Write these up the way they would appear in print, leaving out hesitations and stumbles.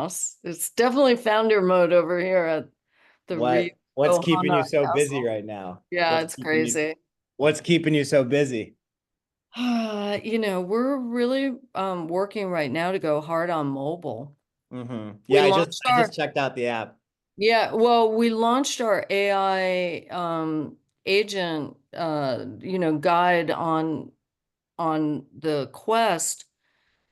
It's definitely founder mode over here at the What's keeping Ohana you so busy Castle. right now? Yeah, it's crazy. What's keeping you so busy? We're really working right now to go hard on mobile. We Yeah, launched I our just checked out the app. Yeah, well, we launched our AI agent guide on the Quest,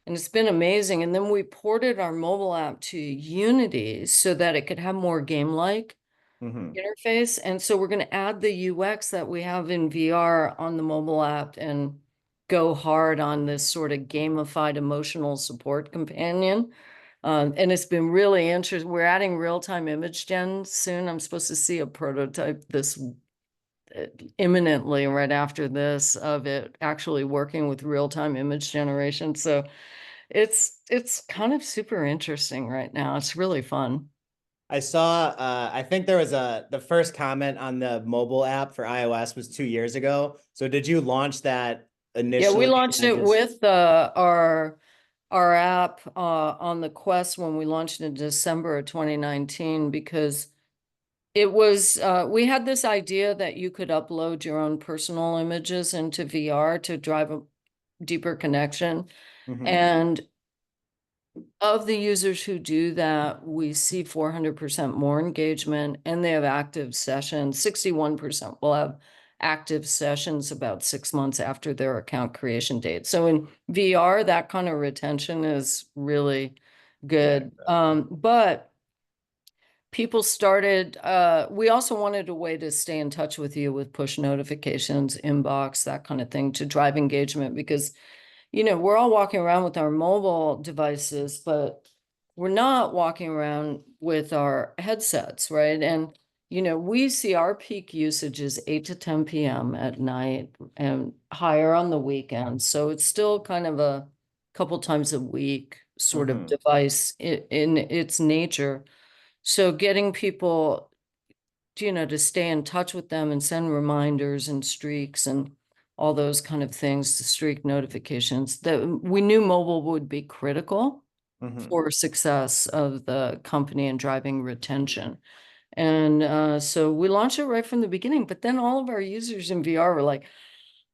and it's been amazing. And then we ported our mobile app to Unity so that it could have more game-like hmm interface. And so we're going to add the UX that we have in VR on the mobile app and go hard on this sort of gamified emotional support companion. And it's been really interesting. We're adding real-time image gen soon. I'm supposed to see a prototype this imminently right after this of it actually working with real-time image generation. So it's kind of super interesting right now. It's really fun. I saw, I think there was the first comment on the mobile app for iOS was 2 years ago. So did you launch that Yeah, we initially and launched then it just, with our app on the Quest when we launched in December of 2019 because it was we had this idea that you could upload your own personal images into VR to drive a deeper connection. Mhm. And of the users who do that, we see 400% more engagement and they have active sessions. 61% will have active sessions about 6 months after their account creation date. So in VR, that kind of retention is really Yeah. good. But people started, we also wanted a way to stay in touch with you with push notifications, inbox, that kind of thing to drive engagement because we're all walking around with our mobile devices, but we're not walking around with our headsets, right? And, we see our peak usage is 8 to 10 p.m. at night and higher on the weekends. So it's still kind of a couple times a week sort of hmm device in its nature. So getting people, to stay in touch with them and send reminders and streaks and all those kind of things, the streak notifications, that we knew mobile would be critical hmm for success of the company and driving retention. And so we launched it right from the beginning, but then all of our users in VR were like,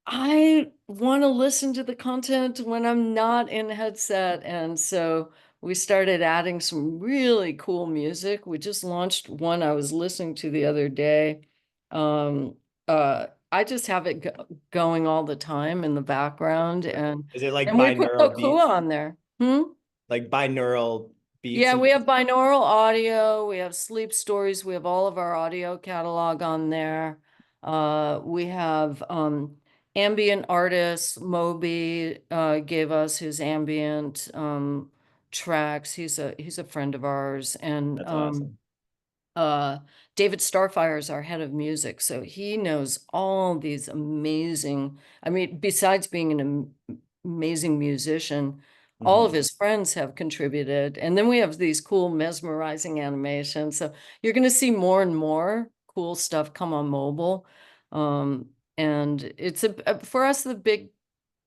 I want to listen to the content when I'm not in headset. And so we started adding some really cool music. We just launched one I was listening to the other day. I just have it going all the time in the background Is it like and we put binaural Kokua beats? on there. Hmm? Like binaural beats Yeah, and we have binaural audio, we have sleep stories, we have all of our audio catalog on there. We have ambient artists. Moby gave us his ambient tracks. He's a friend of ours. And that's awesome. uh David Starfire is our head of music, so he knows all these amazing, I mean, besides being an amazing musician, all of hmm his friends have contributed. And then we have these cool mesmerizing animations. So you're going to see more and more cool stuff come on mobile. Um, and it's for us, the big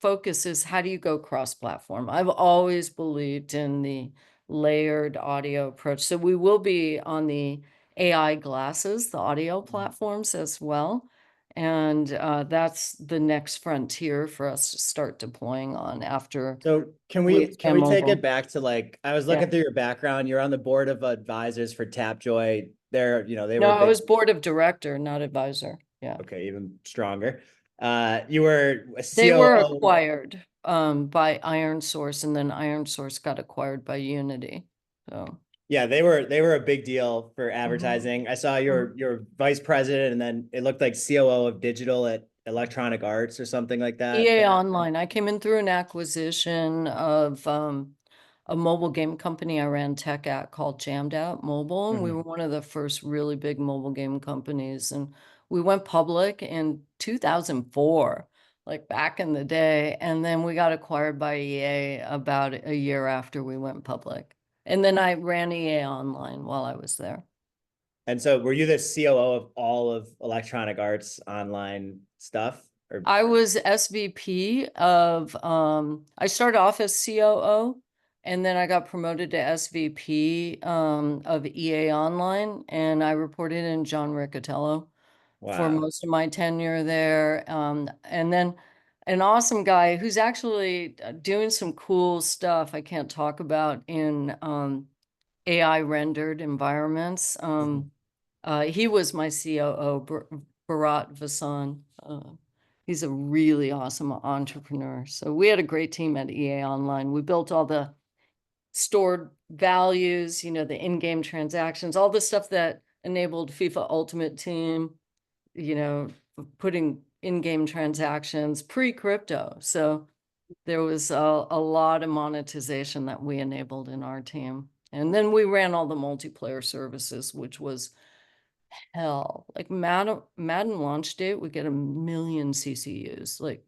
focus is how do you go cross-platform? I've always believed in the layered audio approach. So we will be on the AI glasses, the audio platforms as well. And that's the next frontier for us to start deploying on after So we can expand we take it mobile. back to like I was Yeah. looking through your background. You're on the board of advisors for Tapjoy. They No, were I big. was board of director, not advisor. Yeah. Okay, even stronger. You were a They were COO. acquired by Iron Source, and then Iron Source got acquired by Unity. So. Yeah, they were a big deal for Mhm. advertising. I saw Mhm. your vice president, and then it looked like COO of digital at Electronic Arts or something like that. EA Online. I came in through an acquisition of a mobile game company I ran tech at called Jammed Out Mobile. And we were Mhm. one of the first really big mobile game companies. And we went public in 2004, like back in the day. And then we got acquired by EA about a year after we went public. And then I ran EA Online while I was there. And so, were you the COO of all of Electronic Arts online stuff? Or I was SVP of, I started off as COO And then I got promoted to SVP of EA Online, and I reported in John Riccatello for Wow. most of my tenure there. And then an awesome guy who's actually doing some cool stuff I can't talk about in AI rendered environments. Mhm. He was my COO, Bharat Vasan. He's a really awesome entrepreneur. So we had a great team at EA Online. We built all the stored values, the in-game transactions, all the stuff that enabled FIFA Ultimate Team, you know, putting in-game transactions pre-crypto. So there was a lot of monetization that we enabled in our team. And then we ran all the multiplayer services, which was hell. Like Madden launch date, we get 1 million CCUs. Like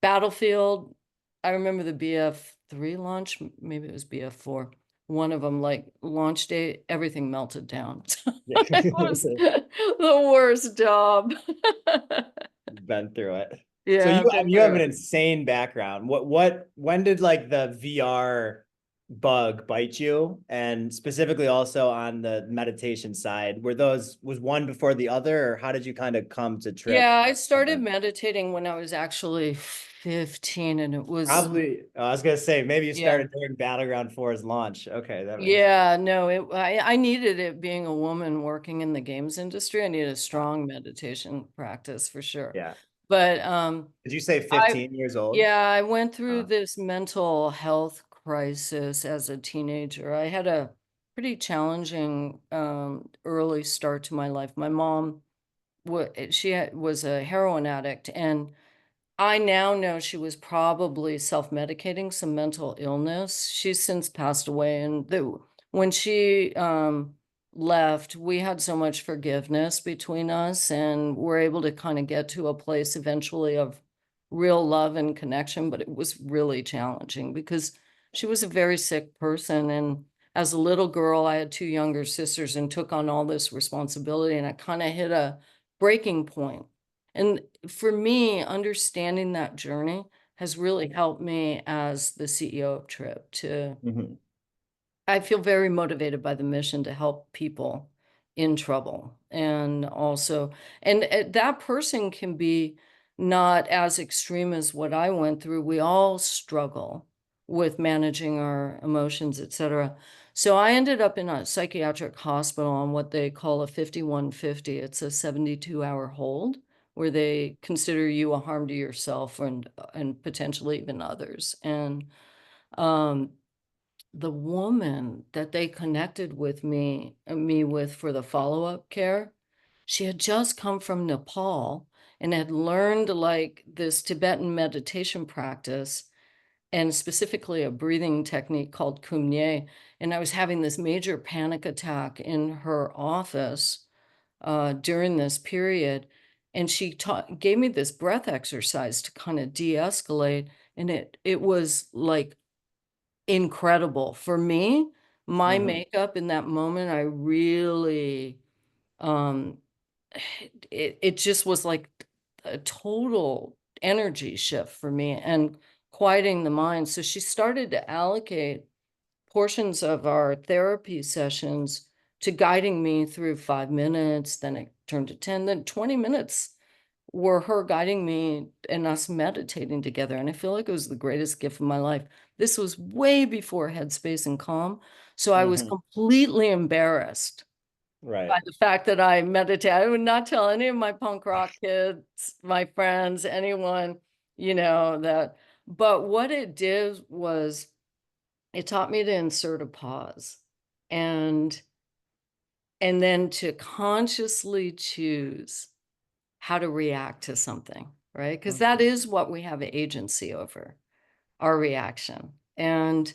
Battlefield, I remember the BF3 launch, maybe it was BF4. One of them, like launch date, everything melted down. Yeah. It was the worst job. Been through it. So Yeah, you, I've I been mean, you have through an it. insane background. When did like the VR bug bite you? And specifically also on the meditation side, was one before the other, or how did you kind of come to Tripp? Yeah, I started meditating when I was actually 15, and it was, Probably, I was gonna say maybe you yeah. started during Battleground 4's launch. Okay, that makes Yeah, no, I needed it being a woman working in the games industry. I needed a sense. strong meditation practice for sure. Yeah. But Did you say I 15 years old? yeah, I went through Uh, this mental health crisis as a teenager. I had a pretty challenging early start to my life. My mom was a heroin addict, and I now know she was probably self-medicating some mental illness. She's since passed away, and when she left, we had so much forgiveness between us, and we're able to kind of get to a place eventually of real love and connection. But it was really challenging because she was a very sick person, and as a little girl, I had two younger sisters and took on all this responsibility, and I kind of hit a breaking point. And for me, understanding that journey has really helped me as the CEO of Trip to, mhm. I feel very motivated by the mission to help people in trouble. And also, and that person can be not as extreme as what I went through. We all struggle with managing our emotions, etc. So I ended up in a psychiatric hospital on what they call a 5150. It's a 72-hour hold where they consider you a harm to yourself and potentially even others. And um, the woman that they connected me with for the follow-up care, she had just come from Nepal and had learned like this Tibetan meditation practice and specifically a breathing technique called Kumye. And I was having this major panic attack in her office during this period. And she gave me this breath exercise to kind of de-escalate. And it was like incredible. For me, my Mhm. makeup in that moment, I really, um, it just was like a total energy shift for me and quieting the mind. So she started to allocate portions of our therapy sessions to guiding me through 5 minutes, then it turned to 10, then 20 minutes were her guiding me and us meditating together. And I feel like it was the greatest gift of my life. This was way before Headspace and Calm. So I was Mhm. completely embarrassed by Right. the fact that I meditate. I would not tell any of my punk rock kids, my friends, anyone, that. But what it did was it taught me to insert a pause and and then to consciously choose how to react to something, right? Because that Mhm. is what we have agency over, our reaction. And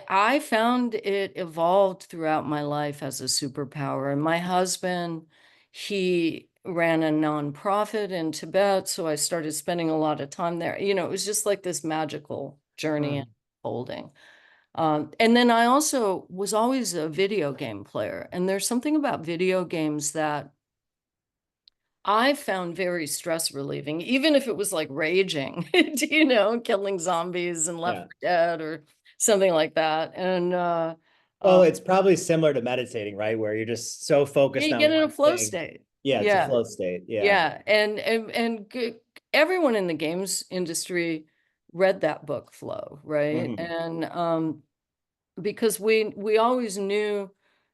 I found it evolved throughout my life as a superpower. And my husband, he ran a nonprofit in Tibet, so I started spending a lot of time there. It was just like this magical journey Mhm. unfolding. And then I also was always a video game player. And there's something about video games that I found very stress relieving, even if it was like raging, killing zombies and Left Yeah. 4 Dead or something like that. And Well, um, it's probably similar to meditating, right? Where you're just so yeah, focused you on get in a one flow thing. state. Yeah, it's a Yeah, flow state. Yeah. yeah, everyone in the games industry read that book, Flow, right? Hmm. And because we always knew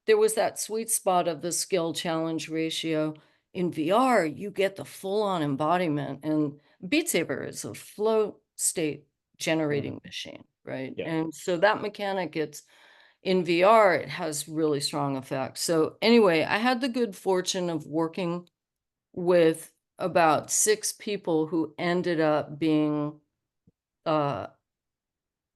there was that sweet spot of the skill challenge ratio. In VR, you get the full-on embodiment, and Beat Saber is a flow state Hmm. generating machine, right? Yeah. And so that mechanic, it's in VR, it has really strong effects. So anyway, I had the good fortune of working with about 6 people who ended up being uh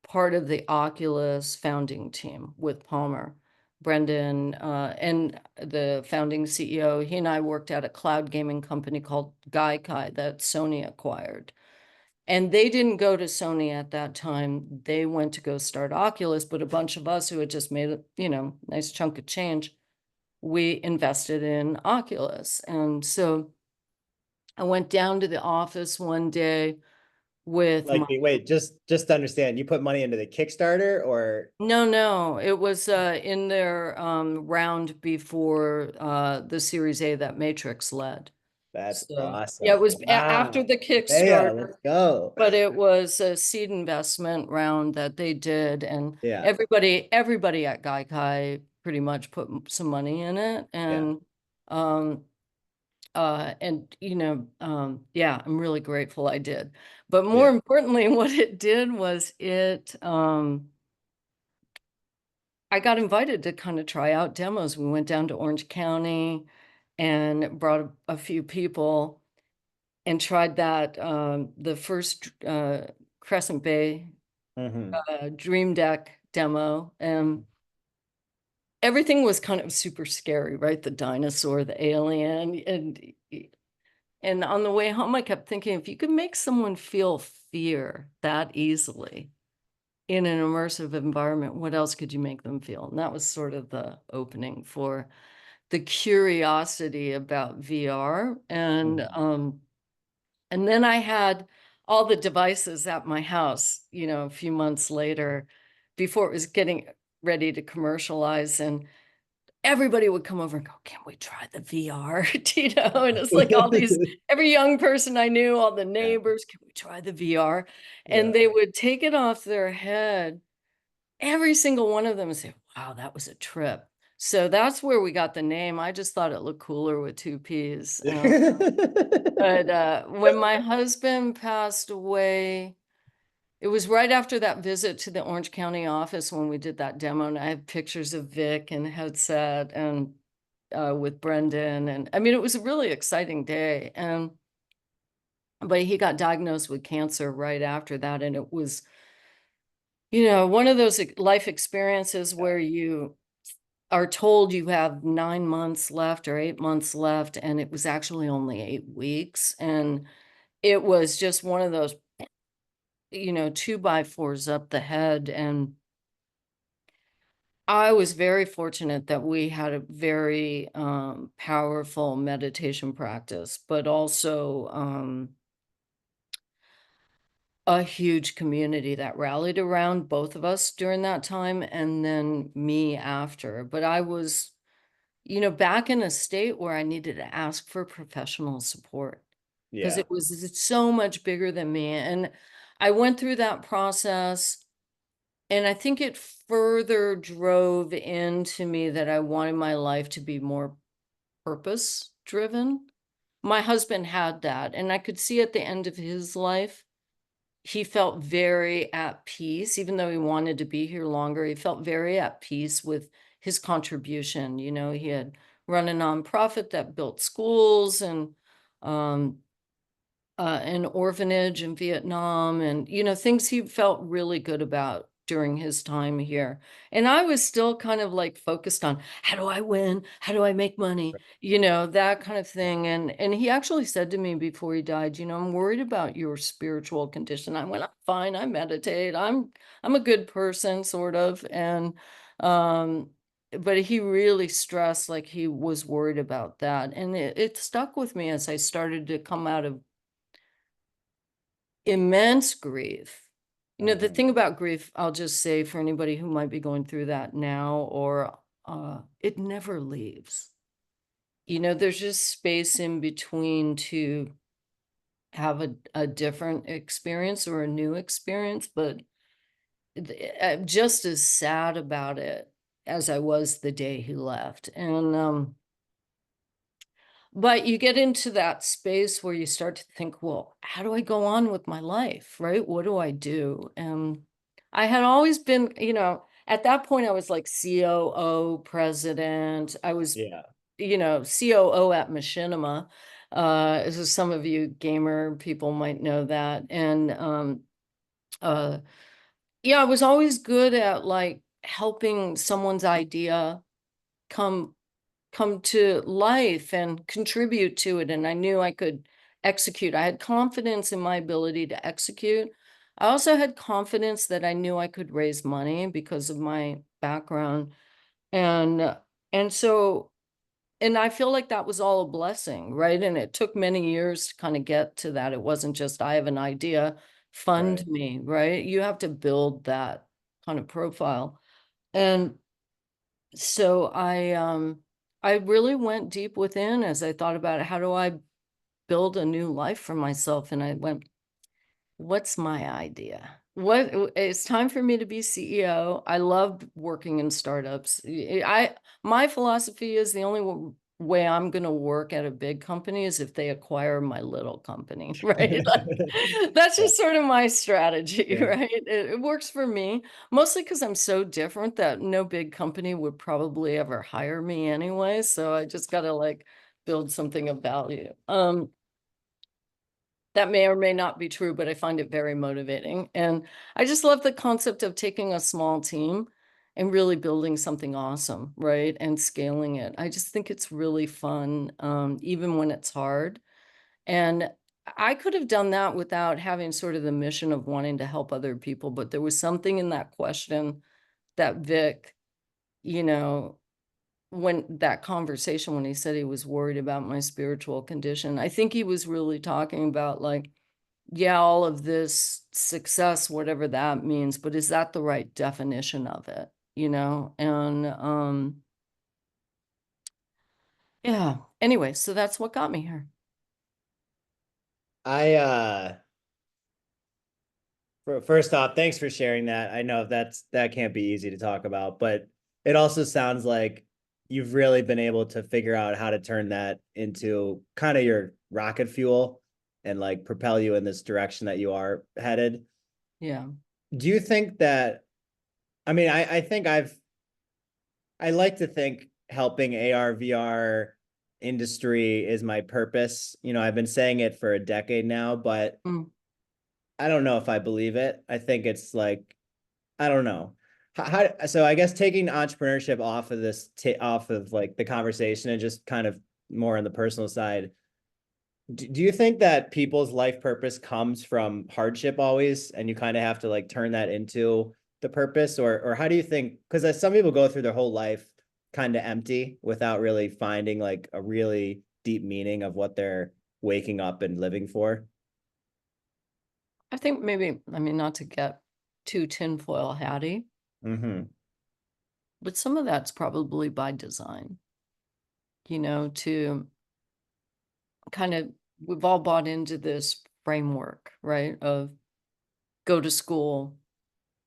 part of the Oculus founding team with Palmer. Brendan, and the founding CEO, he and I worked at a cloud gaming company called Gaikai that Sony acquired. And they didn't go to Sony at that time. They went to go start Oculus, but a bunch of us who had just made a, nice chunk of change, we invested in Oculus. And so I went down to the office one day with my. Like, wait, just to understand, you put money into the Kickstarter or No, no, it was in their round before the Series A that Matrix led. that's So yeah, it awesome. was after Wow. the Yeah, Kickstarter, let's go. but it was a seed investment round that they did, and Yeah, everybody at Gaikai pretty much put some money in it, yeah, um yeah, I'm really grateful I did. But more yeah. importantly, what it did was I got invited to kind of try out demos. We went down to Orange County and brought a few people and tried that, the first Crescent Bay Hmm. Dream Deck demo. And everything was kind of super scary, right? The dinosaur, the alien. And on the way home, I kept thinking, if you could make someone feel fear that easily in an immersive environment, what else could you make them feel? And that was sort of the opening for the curiosity about VR. Hmm. And then I had all the devices at my house, a few months later, before it was getting ready to commercialize. And everybody would come over and go, can we try the VR? And it's like every young person I knew, all the Yeah, neighbors, can we try the VR? yeah. And they would take it off their head. Every single one of them would say, wow, that was a trip. So that's where we got the name. I just thought it looked cooler with two P's. But when my husband passed away, it was right after that visit to the Orange County office when we did that demo, and I have pictures of Vic and headset and with Brendan, and I mean, it was a really exciting day. And but he got diagnosed with cancer right after that, and it was, one of those life experiences Yeah. where you are told you have 9 months left or 8 months left, and it was actually only 8 weeks, and it was just one of those, 2x4s up the head. And I was very fortunate that we had a very powerful meditation practice, but also a huge community that rallied around both of us during that time, and then me after. But I was, back in a state where I needed to ask for professional support because Yeah. it's so much bigger than me. And I went through that process. And I think it further drove into me that I wanted my life to be more purpose driven. My husband had that, and I could see at the end of his life, he felt very at peace, even though he wanted to be here longer. He felt very at peace with his contribution. He had run a nonprofit that built schools and um, an orphanage in Vietnam, and things he felt really good about during his time here. And I was still kind of like focused on, how do I win? How do I make money? That kind of thing. And he actually said to me before he died, I'm worried about your spiritual condition. I went, I'm fine. I meditate. I'm a good person, sort of. And um but he really stressed like he was worried about that. And it stuck with me as I started to come out of immense grief. You know, the Mhm. thing about grief, I'll just say for anybody who might be going through that now, or it never leaves. You know, there's just space in between to have a different experience or a new experience, but I'm just as sad about it as I was the day he left. And but you get into that space where you start to think, well, how do I go on with my life? Right? What do I do? And I had always been, you know, at that point, I was like COO, president. I was, Yeah. you know, COO at Machinima. So some of you gamer people might know that. And uh, yeah, I was always good at like helping someone's idea come come to life and contribute to it, and I knew I could execute. I had confidence in my ability to execute. I also had confidence that I knew I could raise money because of my background, and and so and I feel like that was all a blessing, right? And it took many years to kind of get to that. It wasn't just I have an idea, Right. fund me, right? You have to build that kind of profile. And so I really went deep within as I thought about how do I build a new life for myself, and I went, what's my idea? It's time for me to be CEO. I love working in startups. My philosophy is the only way I'm going to work at a big company is if they acquire my little company, right? That's Yeah. just sort of my strategy, Yeah. right? It works for me, mostly because I'm so different that no big company would probably ever hire me anyway. So I just got to like build something of value. That may or may not be true, but I find it very motivating. And I just love the concept of taking a small team and really building something awesome, right? And scaling it. I just think it's really fun, even when it's hard. And I could have done that without having sort of the mission of wanting to help other people. But there was something in that question that Vic, you know, when that conversation, when he said he was worried about my spiritual condition, I think he was really talking about like, yeah, all of this success, whatever that means, but is that the right definition of it? You know? And yeah. Anyway, so that's what got me here. I first off, thanks for sharing that. I know that can't be easy to talk about, but it also sounds like you've really been able to figure out how to turn that into kind of your rocket fuel and like propel you in this direction that you are headed. Yeah. Do you think that, I mean, I think I like to think helping AR VR industry is my purpose. You know, I've been saying it for a decade now, but Mm. I don't know if I believe it. I think it's like, I don't know. So I guess taking entrepreneurship off of off of like the conversation and just kind of more on the personal side. Do you think that people's life purpose comes from hardship always, and you kind of have to like turn that into the purpose, or how do you think? Because some people go through their whole life kind of empty without really finding like a really deep meaning of what they're waking up and living for. I think maybe, I mean, not to get too tinfoil hatty, Mm-hmm. but some of that's probably by design, you know, to kind of, we've all bought into this framework, right? Of go to school,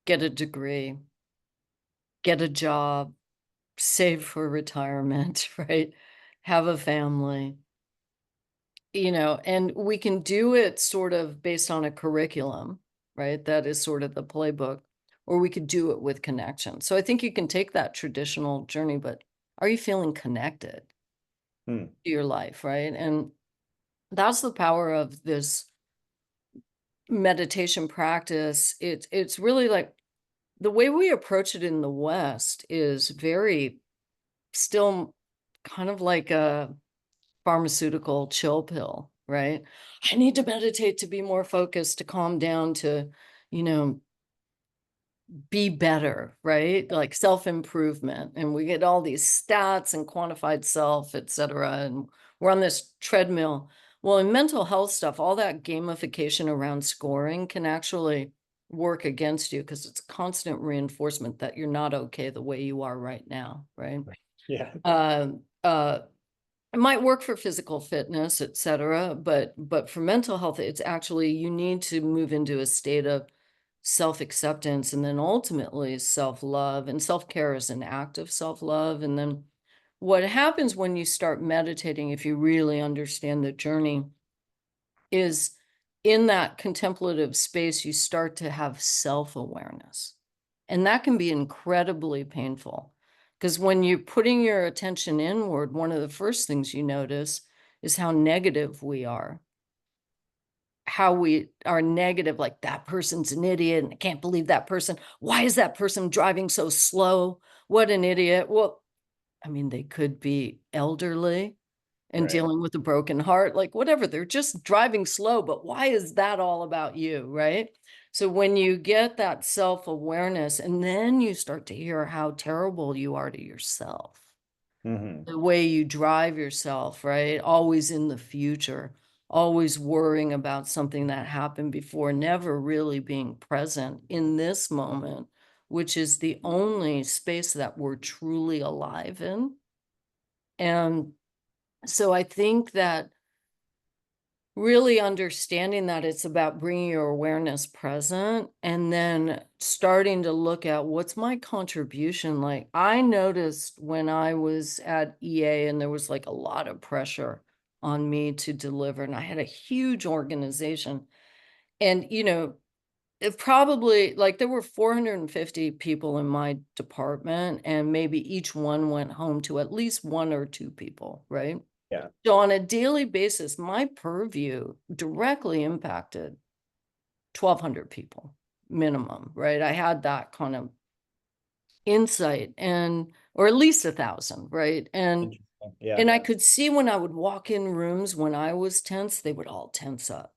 get a degree, get a job, save for retirement, right? Have a family, you know, and we can do it sort of based on a curriculum, right? That is sort of the playbook, or we could do it with connection. So I think you can take that traditional journey, but are you feeling connected Hmm. to your life, right? And that's the power of this meditation practice. It's really like the way we approach it in the West is very still kind of like a pharmaceutical chill pill, right? I need to meditate to be more focused, to calm down, to, you know, be better, right? Like self-improvement. And we get all these stats and quantified self, et cetera. And we're on this treadmill. Well, in mental health stuff, all that gamification around scoring can actually work against you because it's constant reinforcement that you're not okay the way you are right now, right? Yeah. Uh, uh, it might work for physical fitness, et cetera, but for mental health, it's actually you need to move into a state of self-acceptance and then ultimately self-love. And self-care is an act of self-love. And then what happens when you start meditating, if you really understand the journey, is in that contemplative space, you start to have self-awareness. And that can be incredibly painful because when you're putting your attention inward, one of the first things you notice is how negative we are, how we are negative, like that person's an idiot and I can't believe that person. Why is that person driving so slow? What an idiot. Well, I mean, they could be elderly and Right. dealing with a broken heart, like whatever, they're just driving slow, but why is that all about you, right? So when you get that self-awareness and then you start to hear how terrible you are to yourself, Hmm. the way you drive yourself, right? Always in the future, always worrying about something that happened before, never really being present in this moment, which is the only space that we're truly alive in. And so I think that really understanding that it's about bringing your awareness present and then starting to look at what's my contribution. Like I noticed when I was at EA and there was like a lot of pressure on me to deliver and I had a huge organization and it probably like there were 450 people in my department and maybe each one went home to at least one or two people, right? Yeah. So on a daily basis, my purview directly impacted 1,200 people minimum, right? I had that kind of insight and or at least 1,000, right? Interesting. Yeah. And I could see when I would walk in rooms when I was tense, they would all tense up.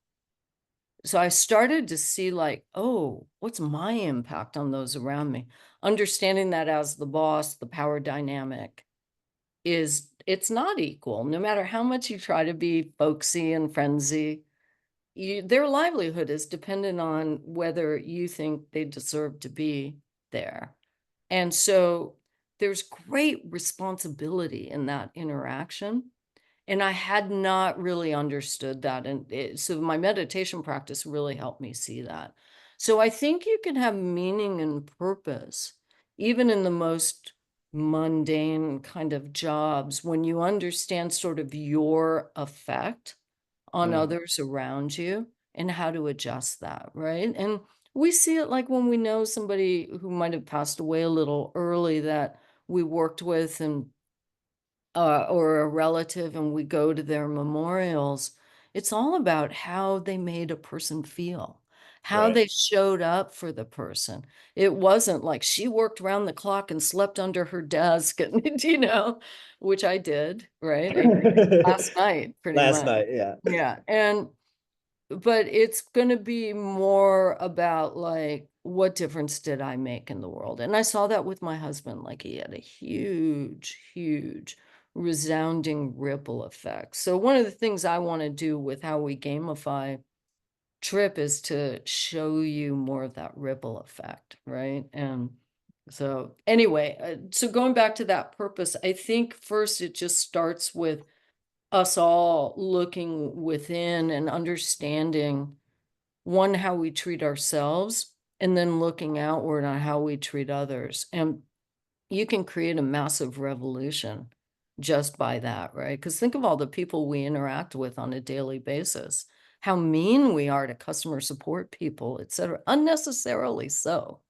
So I started to see like, oh, what's my impact on those around me? Understanding that as the boss, the power dynamic is it's not equal. No matter how much you try to be folksy and frenzy, their livelihood is dependent on whether you think they deserve to be there. And so there's great responsibility in that interaction. And I had not really understood that. And so my meditation practice really helped me see that. So I think you can have meaning and purpose, even in the most mundane kind of jobs, when you understand sort of your effect on Mhm. others around you and how to adjust that, right? And we see it like when we know somebody who might have passed away a little early that we worked with and or a relative and we go to their memorials, it's all about how they made a person feel, how Right. they showed up for the person. It wasn't like she worked round the clock and slept under her desk and, which I did, right? I did last night, pretty Last much. night, yeah. Yeah. But it's gonna be more about, like, what difference did I make in the world? And I saw that with my husband, like, he had a huge, huge resounding ripple effect. So one of the things I wanna do with how we gamify Trip is to show you more of that ripple effect, right? And so anyway, so going back to that purpose, I think first it just starts with us all looking within and understanding one, how we treat ourselves, and then looking outward on how we treat others. And you can create a massive revolution just by that, right? Because think of all the people we interact with on a daily basis, how mean we are to customer support people, et cetera, unnecessarily so,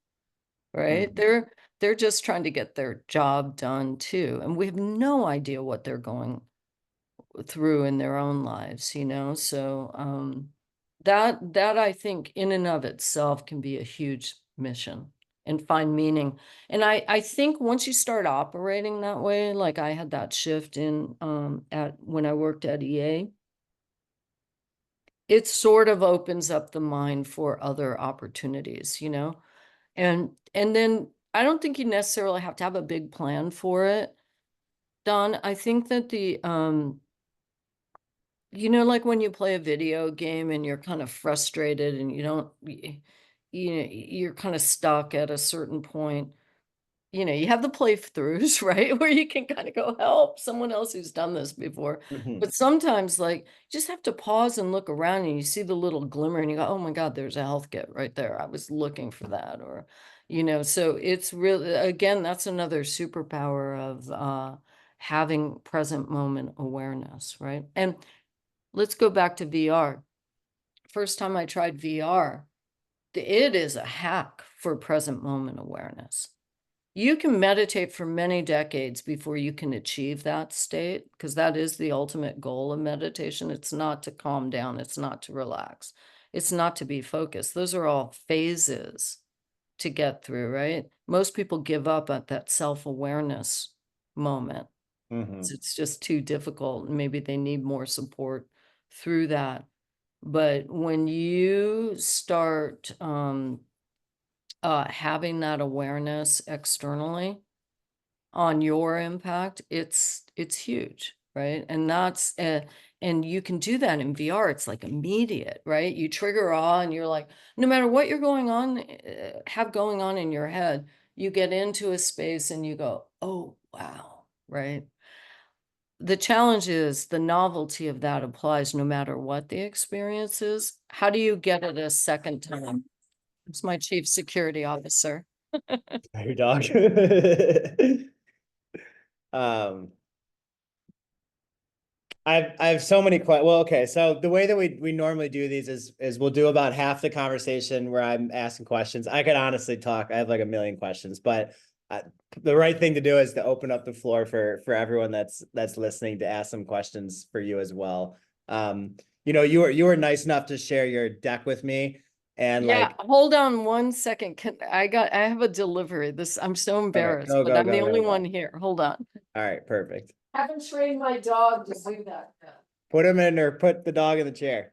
right? Mhm. They're just trying to get their job done too. And we have no idea what they're going through in their own lives, so that I think in and of itself can be a huge mission and find meaning. And I think once you start operating that way, like I had that shift in at when I worked at EA, it sort of opens up the mind for other opportunities, and And then I don't think you necessarily have to have a big plan for it, Don. I think that like when you play a video game and you're kind of frustrated and you don't, you're kind of stuck at a certain point. You have the playthroughs, right? Where you can kind of go help someone else who's done this before. Mhm. But sometimes, like, you just have to pause and look around and you see the little glimmer and you go, oh my God, there's a health kit right there. I was looking for that. Or, so it's really, again, that's another superpower of having present moment awareness, right? And let's go back to VR. First time I tried VR, it is a hack for present moment awareness. You can meditate for many decades before you can achieve that state, because that is the ultimate goal of meditation. It's not to calm down, it's not to relax, it's not to be focused. Those are all phases to get through, right? Most people give up at that self-awareness moment. Mhm. It's just too difficult. Maybe they need more support through that. But when you start having that awareness externally on your impact, it's huge, right? And you can do that in VR. It's like immediate, right? You trigger awe and you're like, no matter what you're have going on in your head, you get into a space and you go, oh wow, right? The challenge is the novelty of that applies no matter what the experience is. How do you get it a second time? It's my chief security officer. Your dog. Um, I have so many questions. Well, okay. So the way that we normally do these is we'll do about half the conversation where I'm asking questions. I could honestly talk. I have like a million questions, but uh, the right thing to do is to open up the floor for everyone that's listening to ask some questions for you as well. You were nice enough to share your deck with me, and Yeah, like, hold on one second. I have a delivery. I'm so okay, embarrassed, go but go I'm the go only go one go. here. Hold on. All right, perfect. Haven't trained my dog to do that yet. Put him in or put the dog in the chair.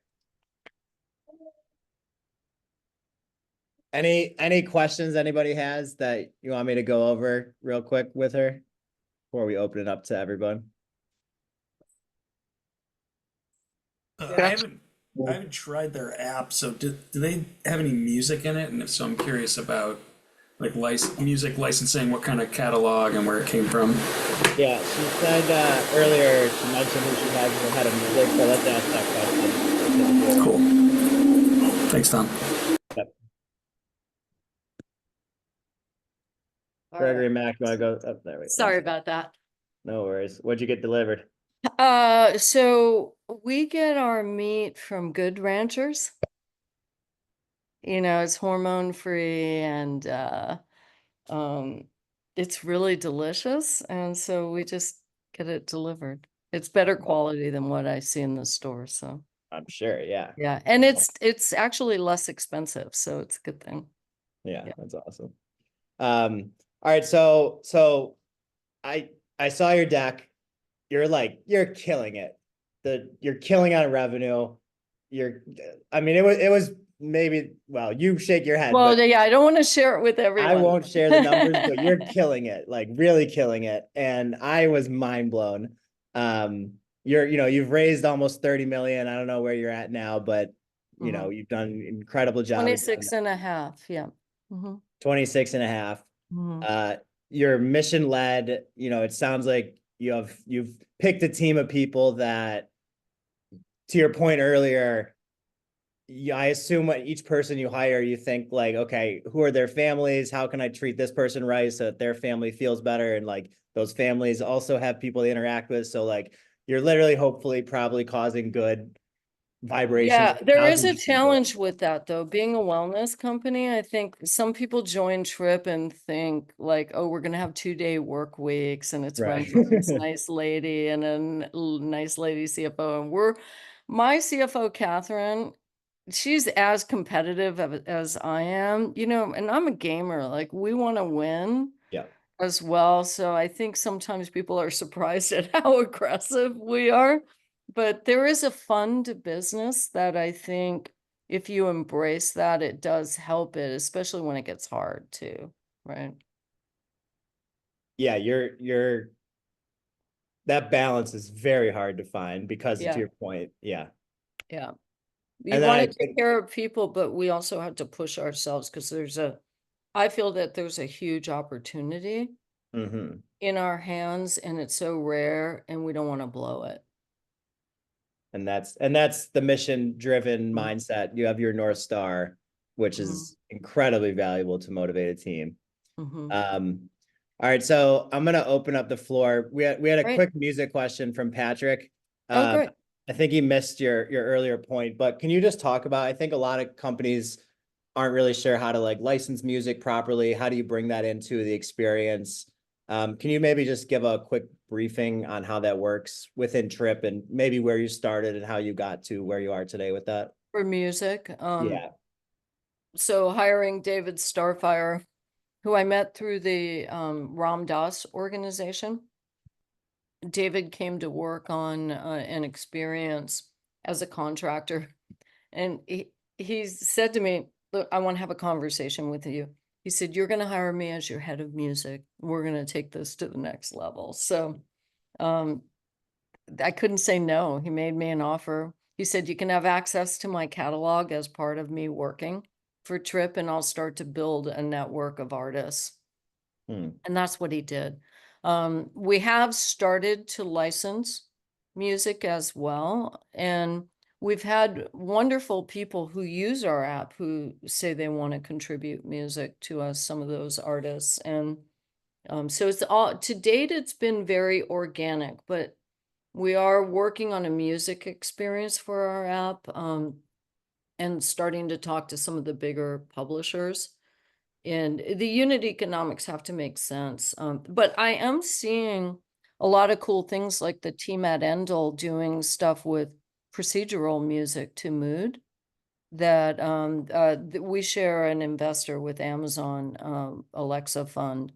Any questions anybody has that you want me to go over real quick with her before we open it up to everyone? I haven't tried their app. So do they have any music in it? And if so, I'm curious about like music licensing, what kind of catalog and where it came from. Yeah, she said earlier she mentioned who she has in the head of music, so let's ask that question. Cool. Thanks, Tom. Yep. All right. Gregory Mac, you want to go up there? Wait, one Sorry second. about that. No worries. What'd you get delivered? So we get our meat from Good Ranchers. It's hormone free and um it's really delicious. And so we just get it delivered. It's better quality than what I see in the store. So I'm sure. Yeah. yeah, and it's actually less expensive, so it's a good thing. Yeah, Yeah. that's awesome. All right, so I saw your deck. You're killing it. You're killing on revenue. I mean, it was maybe, well, you shake your head, Well, but yeah, I don't want to share it with I everyone. won't share the numbers, but you're killing it, like really killing it. And I was mind blown. You've raised almost 30 million. I don't know where you're at now, but you've done an incredible job. 26 and a half. Yeah. Mm-hmm. 26 and a half. Mm-hmm. You're mission led. It sounds like you've picked a team of people that, to your point earlier, I assume what each person you hire, you think like, okay, who are their families? How can I treat this person right so that their family feels better? And like those families also have people they interact with. So like you're literally hopefully probably causing good vibrations Yeah, for there is thousands a of people. challenge with that though. Being a wellness company, I think some people join Trip and think like, oh, we're gonna have 2-day work weeks and it's run Right. by this nice lady and nice lady CFO. And my CFO, Catherine, she's as competitive as I am, and I'm a gamer. Like we want to win Yeah. as well. So I think sometimes people are surprised at how aggressive we are. But there is a fun to business that I think if you embrace that, it does help it, especially when it gets hard too. right? Yeah, that balance is very hard to find because Yeah. to your point, yeah. Yeah. You And then want I to take care of people, but we also have to push ourselves because I feel that there's a huge opportunity Mhm. in our hands and it's so rare and we don't want to blow it. And that's the mission driven Mhm. mindset. You have your North Star, which Mhm. is incredibly valuable to motivate a team. Mhm. All right, so I'm gonna open up the floor. We had a Great. quick music question from Patrick. Oh, great. I think he missed your earlier point, but can you just talk about, I think a lot of companies aren't really sure how to like license music properly. How do you bring that into the experience? Can you maybe just give a quick briefing on how that works within Tripp and maybe where you started and how you got to where you are today with that? For music. Yeah. So hiring David Starfire, who I met through the Ram Dass organization. David came to work on an experience as a contractor. And he said to me, look, I want to have a conversation with you. He said, you're going to hire me as your head of music. We're going to take this to the next level. So um, I couldn't say no. He made me an offer. He said, you can have access to my catalog as part of me working for Tripp, and I'll start to build a network of artists. Hmm. And that's what he did. We have started to license music as well. And we've had wonderful people who use our app who say they want to contribute music to us, some of those artists. And so it's all to date, it's been very organic, but we are working on a music experience for our app and starting to talk to some of the bigger publishers. And the unit economics have to make sense. But I am seeing a lot of cool things like the team at Endel doing stuff with procedural music to mood that we share an investor with Amazon Alexa fund.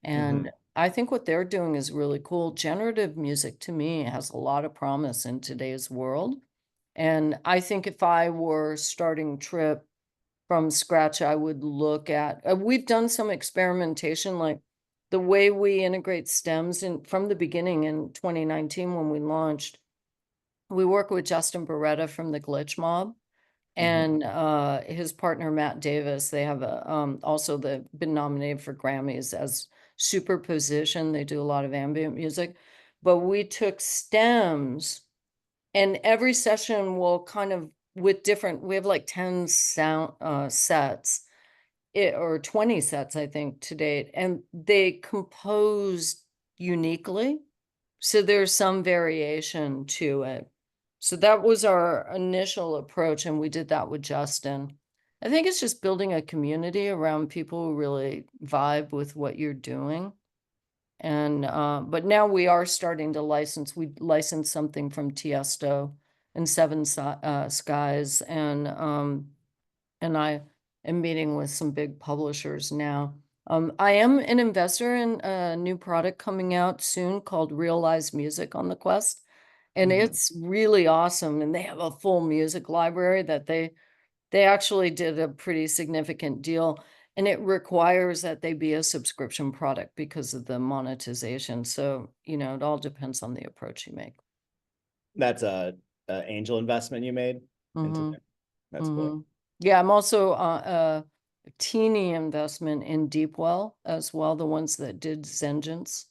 And I think what they're doing is really cool. Generative music to me has a lot of promise in today's world. And I think if I were starting Tripp from scratch, I would look at, we've done some experimentation, like the way we integrate stems in from the beginning in 2019 when we launched. We work with Justin Beretta from the Glitch Mob and his partner Matt Davis. They have also been nominated for Grammys as Superposition. They do a lot of ambient music, but we took stems, and every session will kind of with different. We have like 10 sound sets, or 20 sets, I think, to date, and they compose uniquely. So there's some variation to it. So that was our initial approach, and we did that with Justin. I think it's just building a community around people who really vibe with what you're doing. And but now we are starting to license. We licensed something from Tiesto and Skies, and I am meeting with some big publishers now. I am an investor in a new product coming out soon called Realize Music on the Quest. And it's really awesome. And they have a full music library that they actually did a pretty significant deal. And it requires that they be a subscription product because of the monetization. So, it all depends on the approach you make. That's a angel investment you made into Mm-hmm. it. That's cool. Mm-hmm. Yeah, I'm also a teeny investment in Deepwell as well, the ones that did Zengens.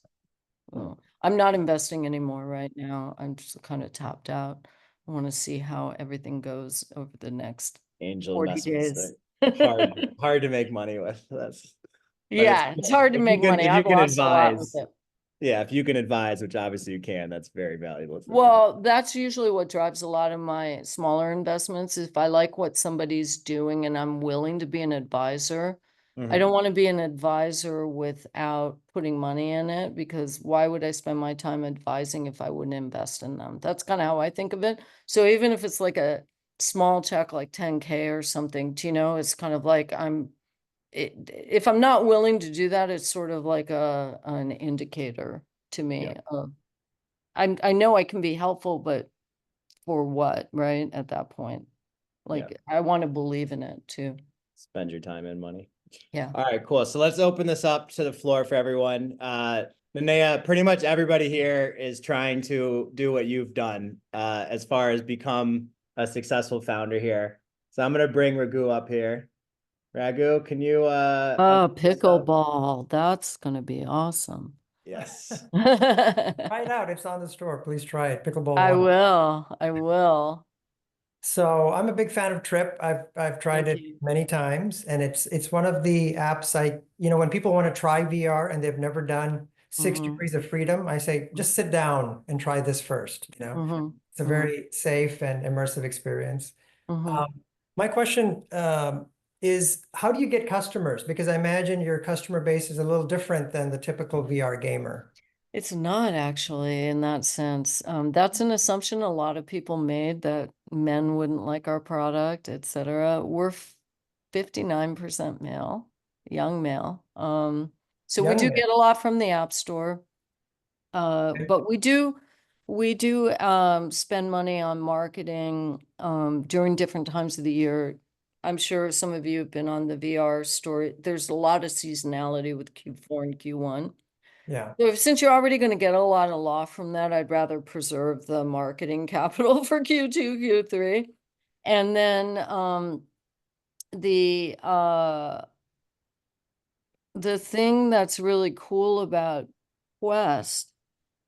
Oh, I'm not investing anymore right now. I'm just kind of tapped out. I want to see how everything goes over the next angel 40 investments days. are hard to make money with. But it's Yeah, it's hard to if you make can money. if you I've can lost a lot with advise, it. yeah, if you can advise, which obviously you can, that's very valuable to the company. Well, that's usually what drives a lot of my smaller investments. If I like what somebody's doing and I'm willing to be an advisor, I don't want to be an advisor without putting money in it, because why would I spend my time advising if I wouldn't invest in them? That's kind of how I think of it. So even if it's like a small check, like 10K or something, it's kind of like if I'm not willing to do that, it's sort of like an indicator to me. Yeah. I know I can be helpful, but for what, right? At that point, Yeah. like I want to believe in it too. Spend your time and money. Yeah. All right, cool. So let's open this up to the floor for everyone. Nanea, pretty much everybody here is trying to do what you've done as far as become a successful founder here. So I'm gonna bring Raghu up here. Raghu, can you Oh, unmute yourself? pickleball. That's gonna be awesome. Yes. Try it out. It's on the store. Please try it. Pickleball I One. will. I will. So I'm a big fan of Trip. I've tried Thank it you. many times, and it's one of the apps when people want to try VR and they've never done 6 Mhm. degrees of freedom, I say just sit down and try this first. Mhm. It's a very safe and immersive experience. Mhm. My question is, how do you get customers? Because I imagine your customer base is a little different than the typical VR gamer. It's not actually in that sense. That's an assumption a lot of people made that men wouldn't like our product, etc. We're 59% male, young male. So we Young do man. get a lot from the App Store. But we do spend money on marketing during different times of the year. I'm sure some of you have been on the VR store. There's a lot of seasonality with Q4 and Q1. Yeah. So since you're already going to get a lot of law from that, I'd rather preserve the marketing capital for Q2, Q3. And then the thing that's really cool about Quest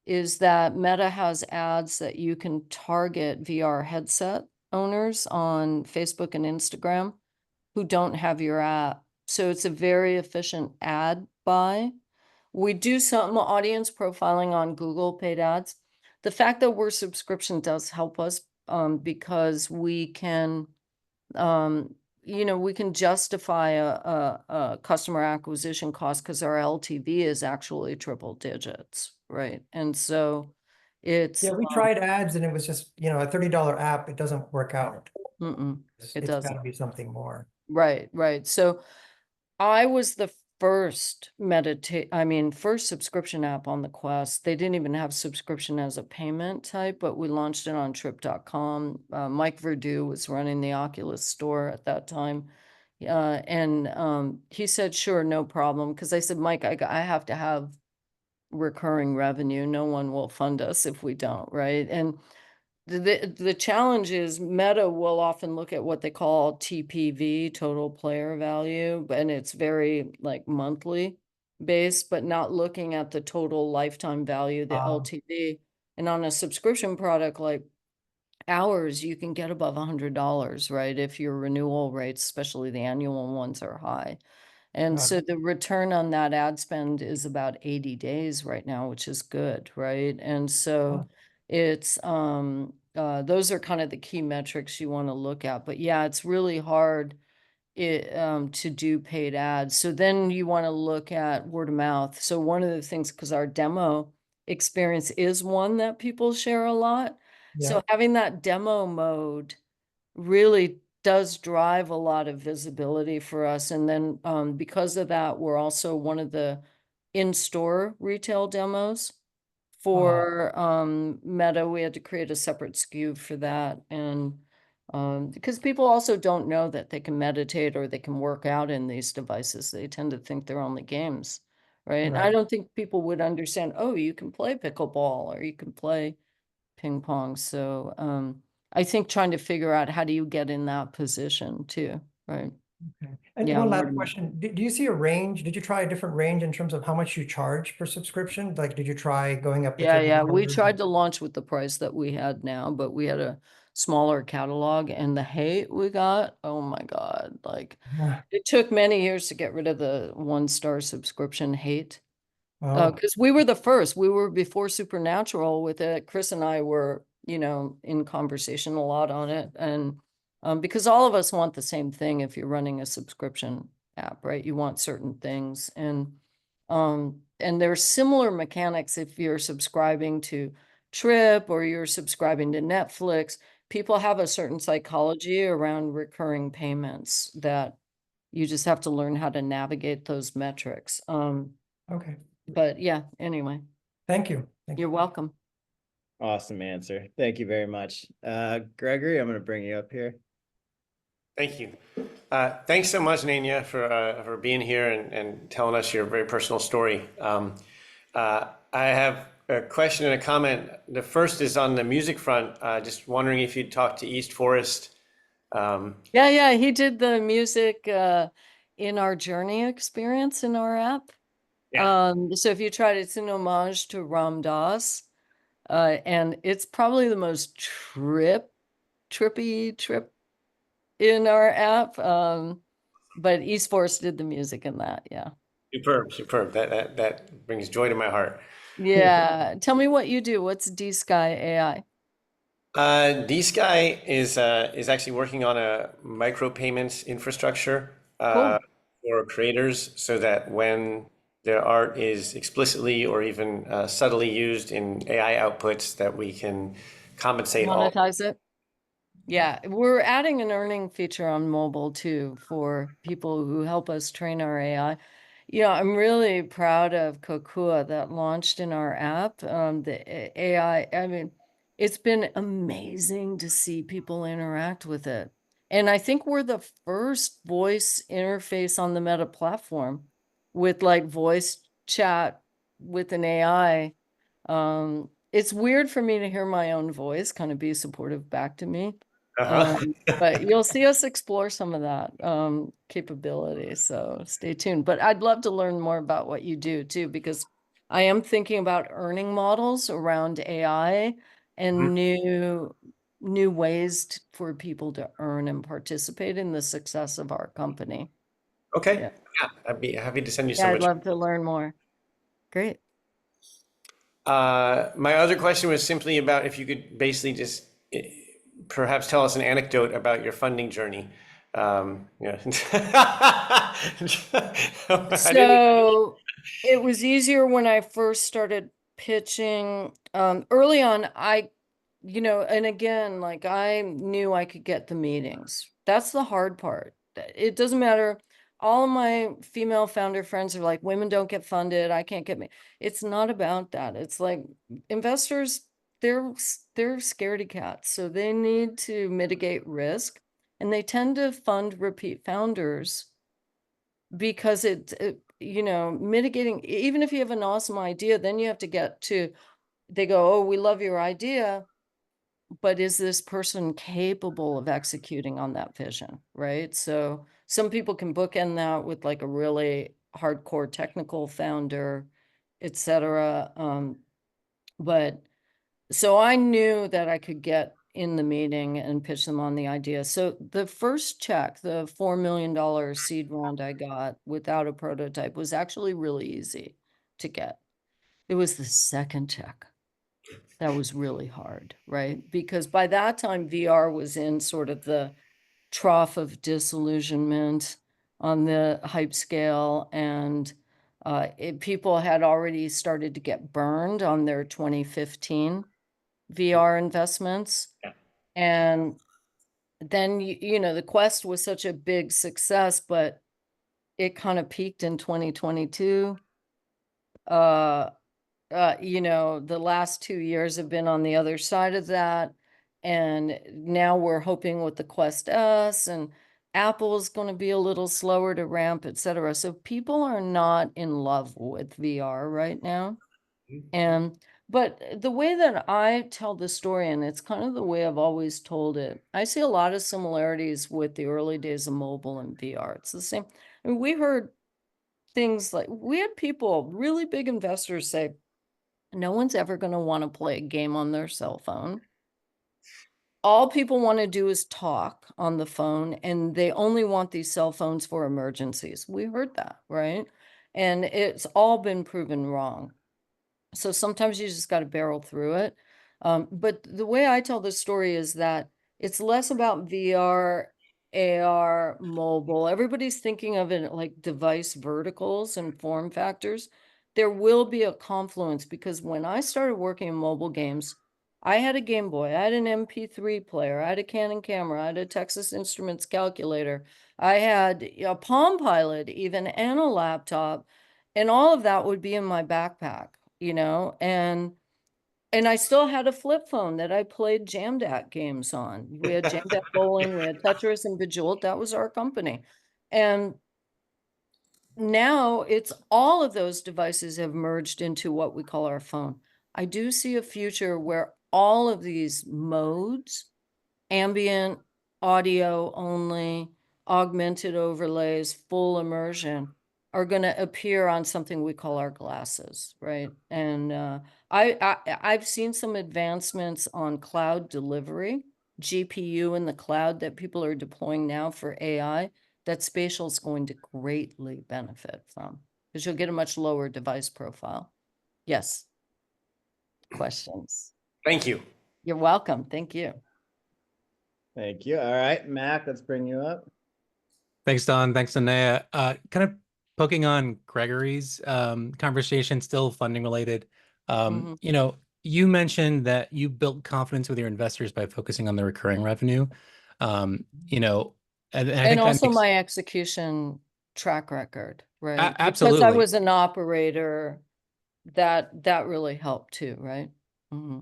is that Meta has ads that you can target VR headset owners on Facebook and Instagram who don't have your app. So it's a very efficient ad buy. We do some audience profiling on Google paid ads. The fact that we're subscription does help us because we can we can justify a customer acquisition cost because our LTV is actually triple digits, right? And so it's Yeah, we tried ads and it was just, a $30 app. It doesn't work out. it It's got doesn't. to be something more. Right. So I was the first first subscription app on the Quest. They didn't even have subscription as a payment type, but we launched it on trip.com. Mike Verdu was running the Oculus store at that time. And he said, sure, no problem. Because I said, Mike, I have to have recurring revenue. No one will fund us if we don't, right? And the challenge is Meta will often look at what they call TPV, total player value, and it's very like monthly based, but not looking at the total lifetime value, the LTV. And on a subscription product like ours, you can get above $100, right? If your renewal rates, especially the annual ones, are high. And so the return on that ad spend is about 80 days right now, which is good, right? And so it's those are kind of the key metrics you want to look at. But yeah, it's really hard to do paid ads. So then you want to look at word of mouth. So one of the things, because our demo experience is one that people share a lot. So having that demo mode really does drive a lot of visibility for us. And then because of that, we're also one of the in-store retail demos for Meta. We had to create a separate SKU for that. And because people also don't know that they can meditate or they can work out in these devices. They tend to think they're only games, right? I don't think people would understand, oh, you can play pickleball or you can play ping pong. So I think trying to figure out how do you get in that position too, right? Okay. And Yeah, one word last of mouth. question. Do you see a range? Did you try a different range in terms of how much you charge per subscription? Like, did you try going up to Yeah. We $30? tried to launch with the price that we had now, but we had a smaller catalog and the hate we got, oh my God. Like Yeah. it took many years to get rid of the 1-star subscription hate. Oh, Because we were the first. We were before Supernatural with it. Chris and I were, in conversation a lot on it. And because all of us want the same thing if you're running a subscription app, right? You want certain things. And there are similar mechanics if you're subscribing to Trip or you're subscribing to Netflix. People have a certain psychology around recurring payments that you just have to learn how to navigate those metrics. okay. But yeah, anyway, Thank you. Thank you're you. welcome. Awesome answer. Thank you very much. Gregory, I'm going to bring you up here. Thank you. Thanks so much, Nanea, for being here and telling us your very personal story. I have a question and a comment. The first is on the music front. Just wondering if you'd talk to East Forest. Yeah, he did the music in our journey experience in our app. Yeah. So if you tried, it's an homage to Ram Dass, and it's probably the most trippy trip in our app. But East Forest did the music in that, yeah. Superb, superb. That brings joy to my heart. Yeah. Tell me what you do. What's D-Sky AI? D-Sky is actually working on a micropayments infrastructure Cool. for creators, so that when their art is explicitly or even subtly used in AI outputs, that we can compensate all. Monetize it. Yeah, we're adding an earning feature on mobile too for people who help us train our AI. I'm really proud of Kokua that launched in our app. The AI, I mean, it's been amazing to see people interact with it. And I think we're the first voice interface on the Meta platform with like voice chat with an AI. It's weird for me to hear my own voice kind of be supportive back to me. Uh-huh. But you'll see us explore some of that capability. So stay tuned. But I'd love to learn more about what you do too, because I am thinking about earning models around AI Mhm. and new ways for people to earn and participate in the success of our company. Okay. Yeah. Yeah, I'd be happy to send you Yeah, some. I'd love to learn more. Great. My other question was simply about if you could basically just perhaps tell us an anecdote about your funding journey. Yeah. I didn't. So it was easier when I first started pitching. Early on, and again, like I knew I could get the meetings. That's the hard part. It doesn't matter. All of my female founder friends are like, women don't get funded. I can't get me. It's not about that. It's like investors, they're scaredy cats. So they need to mitigate risk, and they tend to fund repeat founders because mitigating, even if you have an awesome idea, then you have to get to, they go, oh, we love your idea, but is this person capable of executing on that vision, right? So some people can bookend that with like a really hardcore technical founder, etc. But so I knew that I could get in the meeting and pitch them on the idea. So the first check, the $4 million seed round I got without a prototype, was actually really easy to get. It was the second check that was really hard, right? Because by that time, VR was in sort of the trough of disillusionment on the hype scale, and people had already started to get burned on their 2015 VR investments. Yeah. And then, the Quest was such a big success, but it kind of peaked in 2022. The last 2 years have been on the other side of that. And now we're hoping with the Quest S, and Apple's going to be a little slower to ramp, etc. So people are not in love with VR right now. And but the way that I tell the story, and it's kind of the way I've always told it, I see a lot of similarities with the early days of mobile and VR. It's the same. I mean, we heard things like, we had people, really big investors, say, no one's ever going to want to play a game on their cell phone. All people want to do is talk on the phone, and they only want these cell phones for emergencies. We heard that, right? And it's all been proven wrong. So sometimes you just got to barrel through it. But the way I tell this story is that it's less about VR, AR, mobile. Everybody's thinking of it like device verticals and form factors. There will be a confluence, because when I started working in mobile games, I had a Game Boy, I had an MP3 player, I had a Canon camera, I had a Texas Instruments calculator, I had a Palm Pilot even, and a laptop, and all of that would be in my backpack, and And I still had a flip phone that I played Jamdat games on. We had Jamdat Bowling, we had Tetris and Bejeweled. That was our company. And now it's all of those devices have merged into what we call our phone. I do see a future where all of these modes, ambient, audio only, augmented overlays, full immersion, are going to appear on something we call our glasses, right? And I've seen some advancements on cloud delivery, GPU in the cloud that people are deploying now for AI, that spatial is going to greatly benefit from, because you'll get a much lower device profile. Yes. Questions? Thank you. You're welcome. Thank you. Thank you. All right, Mac, let's bring you up. Thanks, Don. Thanks, Nanea. Kind of poking on Gregory's conversation, still funding related. You know, you mentioned that you built confidence with your investors by focusing on the recurring revenue. You know, and I think that also makes, my execution track record, right? Because I absolutely. was an operator, that really helped too, right?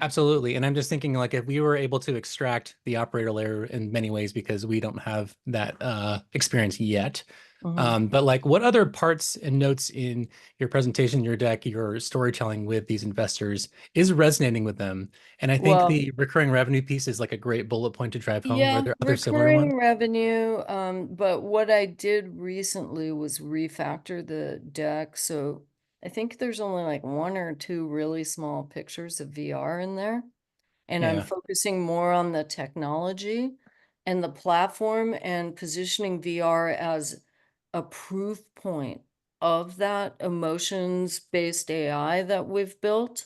Absolutely. And I'm just thinking, like, if we were able to extract the operator layer in many ways, because we don't have that experience yet. But like, what other parts and notes in your presentation, your deck, your storytelling with these investors is resonating with them? And I think Well, the recurring revenue piece is like a great bullet point to drive home. yeah, Were there other similar ones? recurring revenue. But what I did recently was refactor the deck. So I think there's only like 1 or 2 really small pictures of VR in there. And I'm Yeah. focusing more on the technology and the platform and positioning VR as a proof point of that emotions-based AI that we've built.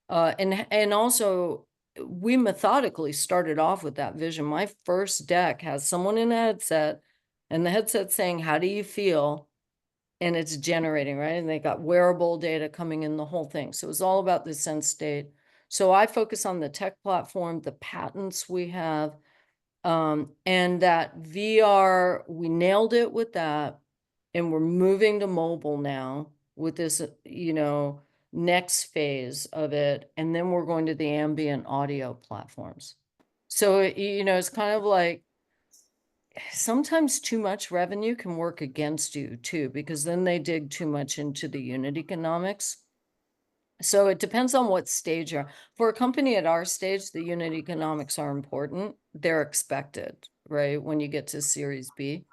And also we methodically started off with that vision. My first deck has someone in a headset and the headset saying, "How do you feel?" And it's generating, right? And they got wearable data coming in, the whole thing. So it was all about the sense state. So I focus on the tech platform, the patents we have, and that VR, we nailed it with that. And we're moving to mobile now with this, you know, next phase of it. And then we're going to the ambient audio platforms. So, you know, it's kind of like, sometimes too much revenue can work against you too, because then they dig too much into the unit economics. So it depends on what stage you're. For a company at our stage, the unit economics are important. They're expected, right? When you get to Series B.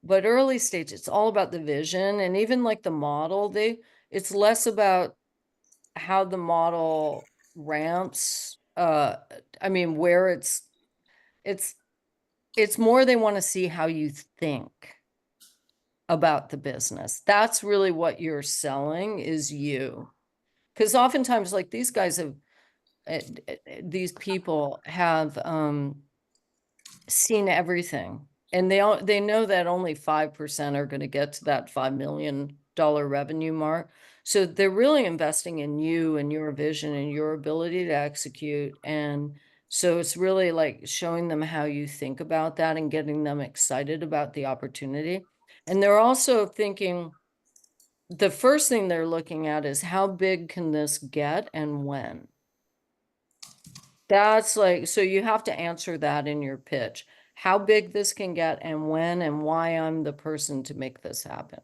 But early stage, it's all about the vision, and even like the model, it's less about how the model ramps. I mean, where it's more they want to see how you think about the business. That's really what you're selling, is you. Because oftentimes, like, these guys have, these people have seen everything, and they know that only 5% are going to get to that $5 million revenue mark. So they're really investing in you and your vision and your ability to execute. And so it's really like showing them how you think about that and getting them excited about the opportunity. And they're also thinking, the first thing they're looking at is, how big can this get and when? That's like, so you have to answer that in your pitch. How big this can get and when, and why I'm the person to make this happen.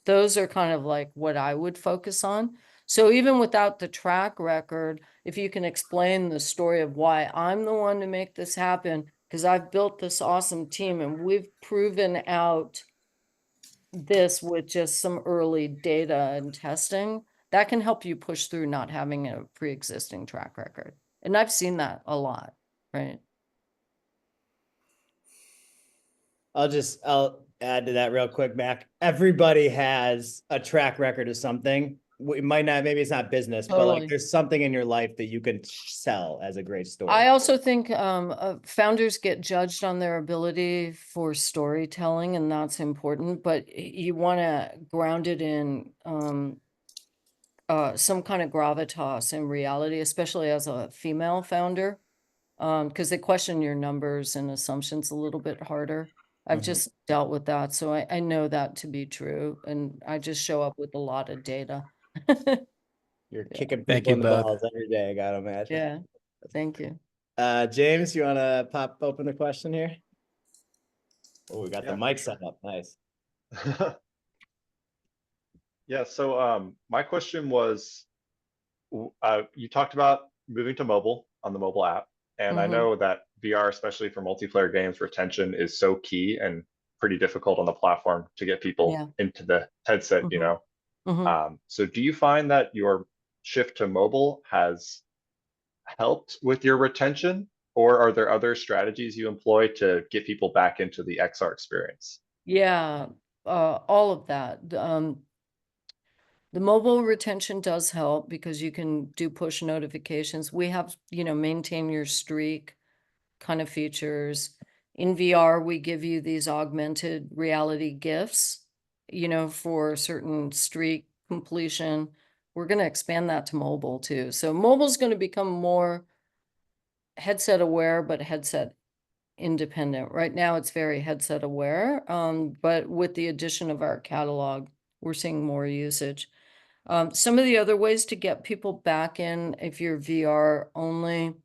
Those are kind of like what I would focus on. So even without the track record, if you can explain the story of why I'm the one to make this happen, because I've built this awesome team and we've proven out this with just some early data and testing, that can help you push through not having a pre-existing track record. And I've seen that a lot, right? I'll add to that real quick, Mac. Everybody has a track record of something. It might not, maybe it's not business, but like Totally. there's something in your life that you can sell as a great story. I also think founders get judged on their ability for storytelling, and that's important, but you want to ground it in some kind of gravitas and reality, especially as a female founder, because they question your numbers and assumptions a little bit harder. I've just dealt with that, so I know that to be true, and I just show up with a lot of data. You're Yeah. kicking Thank people you in the both. balls every day, I gotta imagine. Yeah, thank you. James, you wanna pop open the question here? Oh, we got Yeah, the for mic sure. set up. Nice. Yeah, so my question was, you talked about moving to mobile on the mobile app, and I Mhm. know that VR, especially for multiplayer games, retention is so key and pretty difficult on the platform to get people Yeah. into the headset, you Mhm. know. Mhm. So do you find that your shift to mobile has helped with your retention, or are there other strategies you employ to get people back into the XR experience? Yeah, all of that. The mobile retention does help because you can do push notifications. We have, maintain your streak kind of features. In VR, we give you these augmented reality gifts, for certain streak completion. We're going to expand that to mobile too. So mobile's going to become more headset aware, but headset independent. Right now, it's very headset aware. But with the addition of our catalog, we're seeing more usage. Some of the other ways to get people back in, if you're VR only,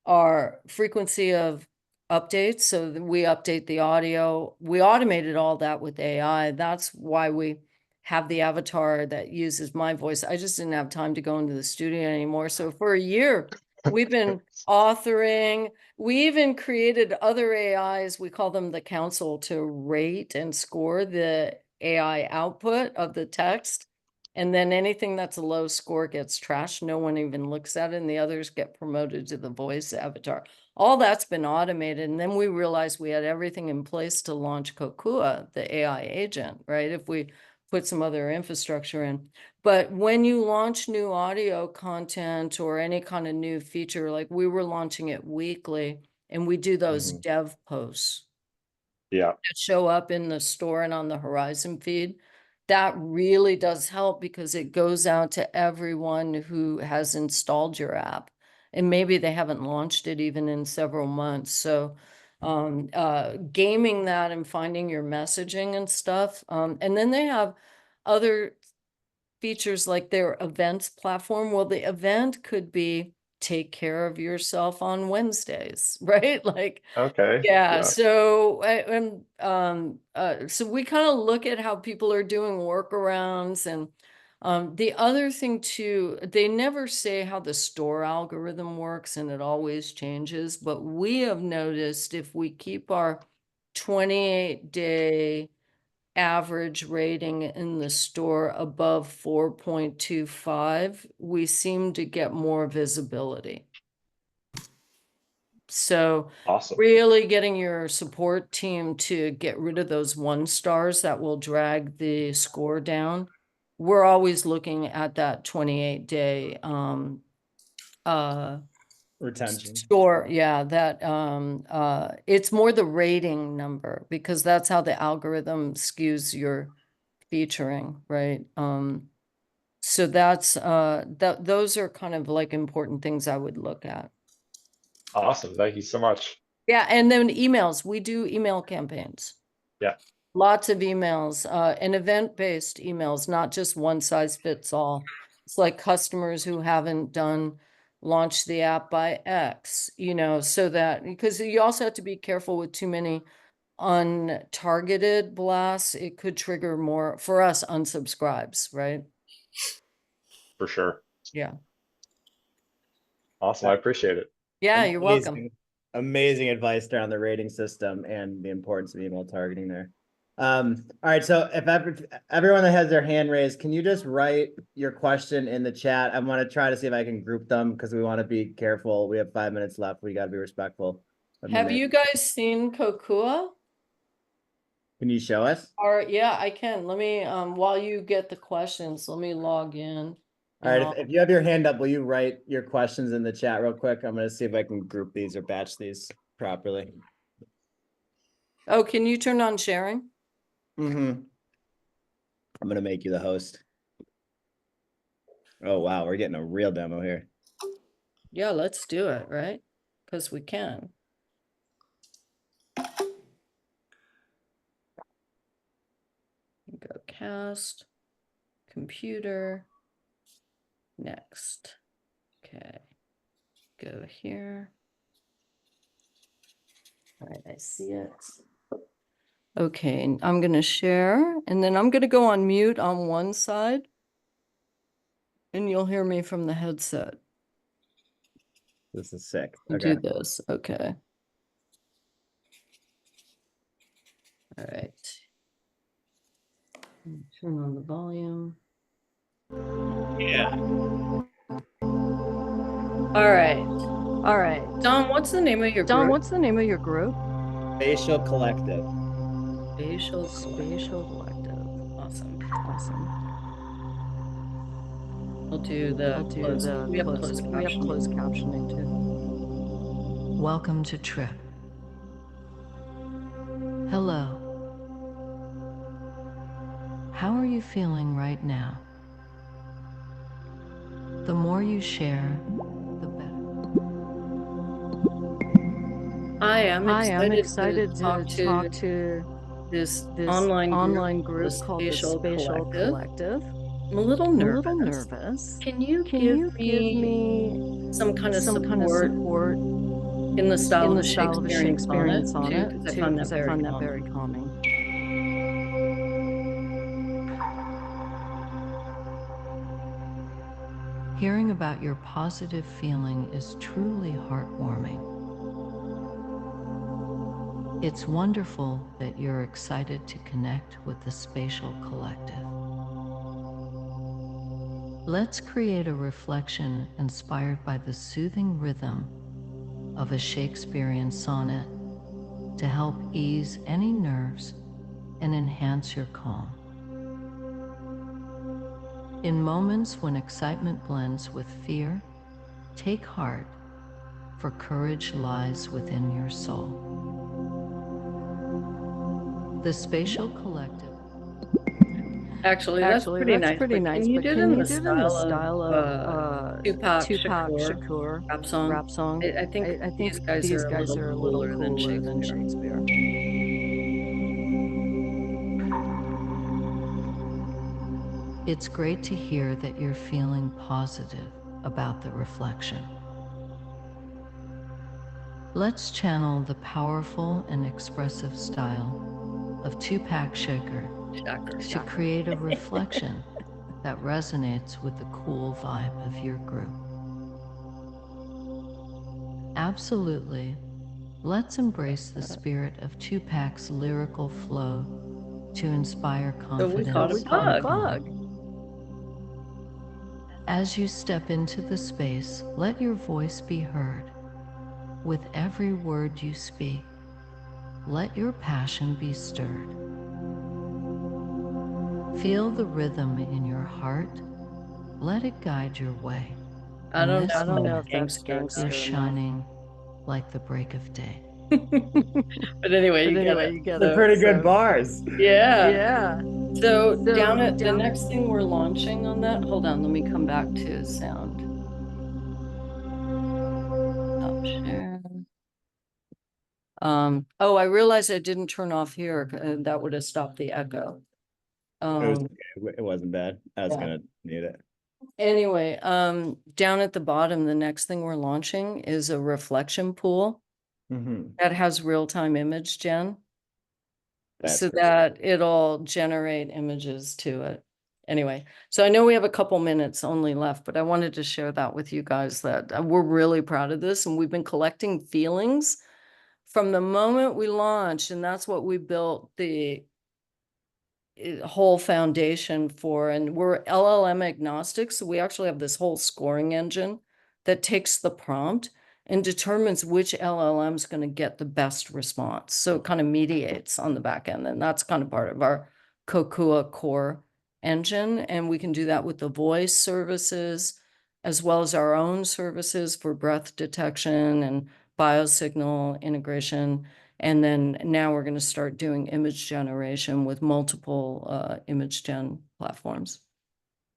are frequency of updates. So that we update the audio. We automated all that with AI. That's why we have the avatar that uses my voice. I just didn't have time to go into the studio anymore. So for a year, we've been authoring. We even created other AIs. We call them the council to rate and score the AI output of the text. And then anything that's a low score gets trashed. No one even looks at it, and the others get promoted to the voice avatar. All that's been automated. And then we realized we had everything in place to launch Kokua, the AI agent, right? If we put some other infrastructure in. But when you launch new audio content or any kind of new feature, like we were launching it weekly, and we do those Mhm. dev posts Yeah, that show up in the store and on the Horizon feed. That really does help because it goes out to everyone who has installed your app. And maybe they haven't launched it even in several months. So gaming that and finding your messaging and stuff. And then they have other features like their events platform. Well, the event could be take care of yourself on Wednesdays, right? Like, okay, yeah, yeah, so so we kind of look at how people are doing workarounds. And the other thing too, they never say how the store algorithm works, and it always changes, but we have noticed if we keep our 28-day average rating in the store above 4.25, we seem to get more visibility. So awesome. really getting your support team to get rid of those 1 stars that will drag the score down. We're always looking at that 28-day Retention. score. Yeah, that it's more the rating number because that's how the algorithm skews your featuring, right? So that's those are kind of like important things I would look at. Awesome. Thank you so much. Yeah, and then emails. We do email campaigns. Yeah, Lots of emails, and event-based emails, not just one size fits all. It's like customers who haven't done launch the app by X, so that because you also have to be careful with too many untargeted blasts. It could trigger more for us unsubscribes, right? for sure. Yeah. Awesome. I appreciate it. Yeah, you're welcome. Amazing advice there on the rating system and the importance of email targeting there. All right, so if everyone that has their hand raised, can you just write your question in the chat? I want to try to see if I can group them because we want to be careful. We have 5 minutes left. We got to be respectful of Have minute. you guys seen Kokua? Can you show us? Or yeah, I can. Let me while you get the questions, let me log in. All right, if you have your hand up, will you write your questions in the chat real quick? I'm going to see if I can group these or batch these properly. Oh, can you turn on sharing? I'm going to make you the host. Oh, wow, we're getting a real demo here. Yeah, let's do it, right? Because we can. Go cast, computer. Next. Okay. Go here. All right, I see it. Okay, and I'm gonna share, and then I'm gonna go on mute on one side. And you'll hear me from the headset. This is sick. We'll Okay. do this, okay. All right. Turn on the volume. Yeah. All right. Don, what's the name of your Don, group? what's the name of your group? Spatial Collective. Spatial Collective. Awesome. We'll do the closed. We have closed captioning too. Welcome to Tripp. Hello. How are you feeling right now? The more you share, the better. I'm excited to talk to this online group called the Spatial Collective. I'm a little nervous. Can you give me some kind of support in the style of a Shakespearean sonnet too? Because I found that very calming. Hearing about your positive feeling is truly heartwarming. It's wonderful that you're excited to connect with the Spatial Collective. Let's create a reflection inspired by the soothing rhythm of a Shakespearean sonnet to help ease any nerves and enhance your calm. In moments when excitement blends with fear, take heart, for courage lies within your soul. The Spatial Collective. Actually, that's pretty nice. But can you do it in the style of Tupac Shakur rap song? I think these guys are a little cooler than Shakespeare. It's great to hear that you're feeling positive about the reflection. Let's channel the powerful and expressive style of Tupac Shakur to create a reflection that resonates with the cool vibe of your group. Absolutely. Let's embrace the spirit of Tupac's lyrical flow to inspire confidence. So we caught a bug. As you step into the space, let your voice be heard. With every word you speak, let your passion be stirred. Feel the rhythm in your heart. Let it guide your way. I don't know if that's gangster. You're shining like the break of day. But anyway, you get it. They're pretty good bars. Yeah. So down at the next thing we're launching on that, hold on, let me come back to sound. Stop share. Oh, I realized I didn't turn off here. That would have stopped the echo. It wasn't bad. I was Yeah. gonna need it. Anyway, down at the bottom, the next thing we're launching is a reflection pool that has real-time image gen. That's So great. that it'll generate images to it. Anyway, so I know we have a couple minutes only left, but I wanted to share that with you guys that we're really proud of this, and we've been collecting feelings from the moment we launched, and that's what we built the whole foundation for. And we're LLM agnostic, so we actually have this whole scoring engine that takes the prompt and determines which LLM is going to get the best response. So it kind of mediates on the back end, and that's kind of part of our Kokua core engine. And we can do that with the voice services, as well as our own services for breath detection and biosignal integration. And then now we're going to start doing image generation with multiple image gen platforms.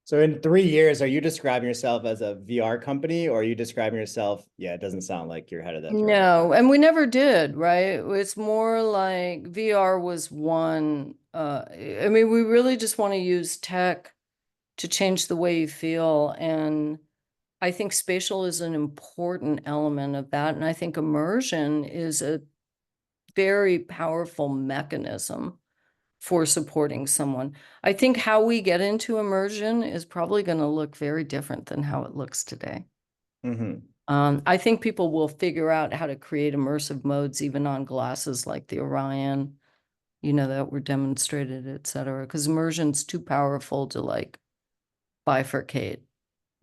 So in 3 years, are you describing yourself as a VR company, or are you describing yourself? Yeah, it doesn't sound like you're headed that direction. No, and we never did, right? It's more like VR was one. I mean, we really just want to use tech to change the way you feel. And I think spatial is an important element of that. And I think immersion is a very powerful mechanism for supporting someone. I think how we get into immersion is probably going to look very different than how it looks today. I think people will figure out how to create immersive modes even on glasses like the Orion, you know, that were demonstrated, et cetera, because immersion's too powerful to like bifurcate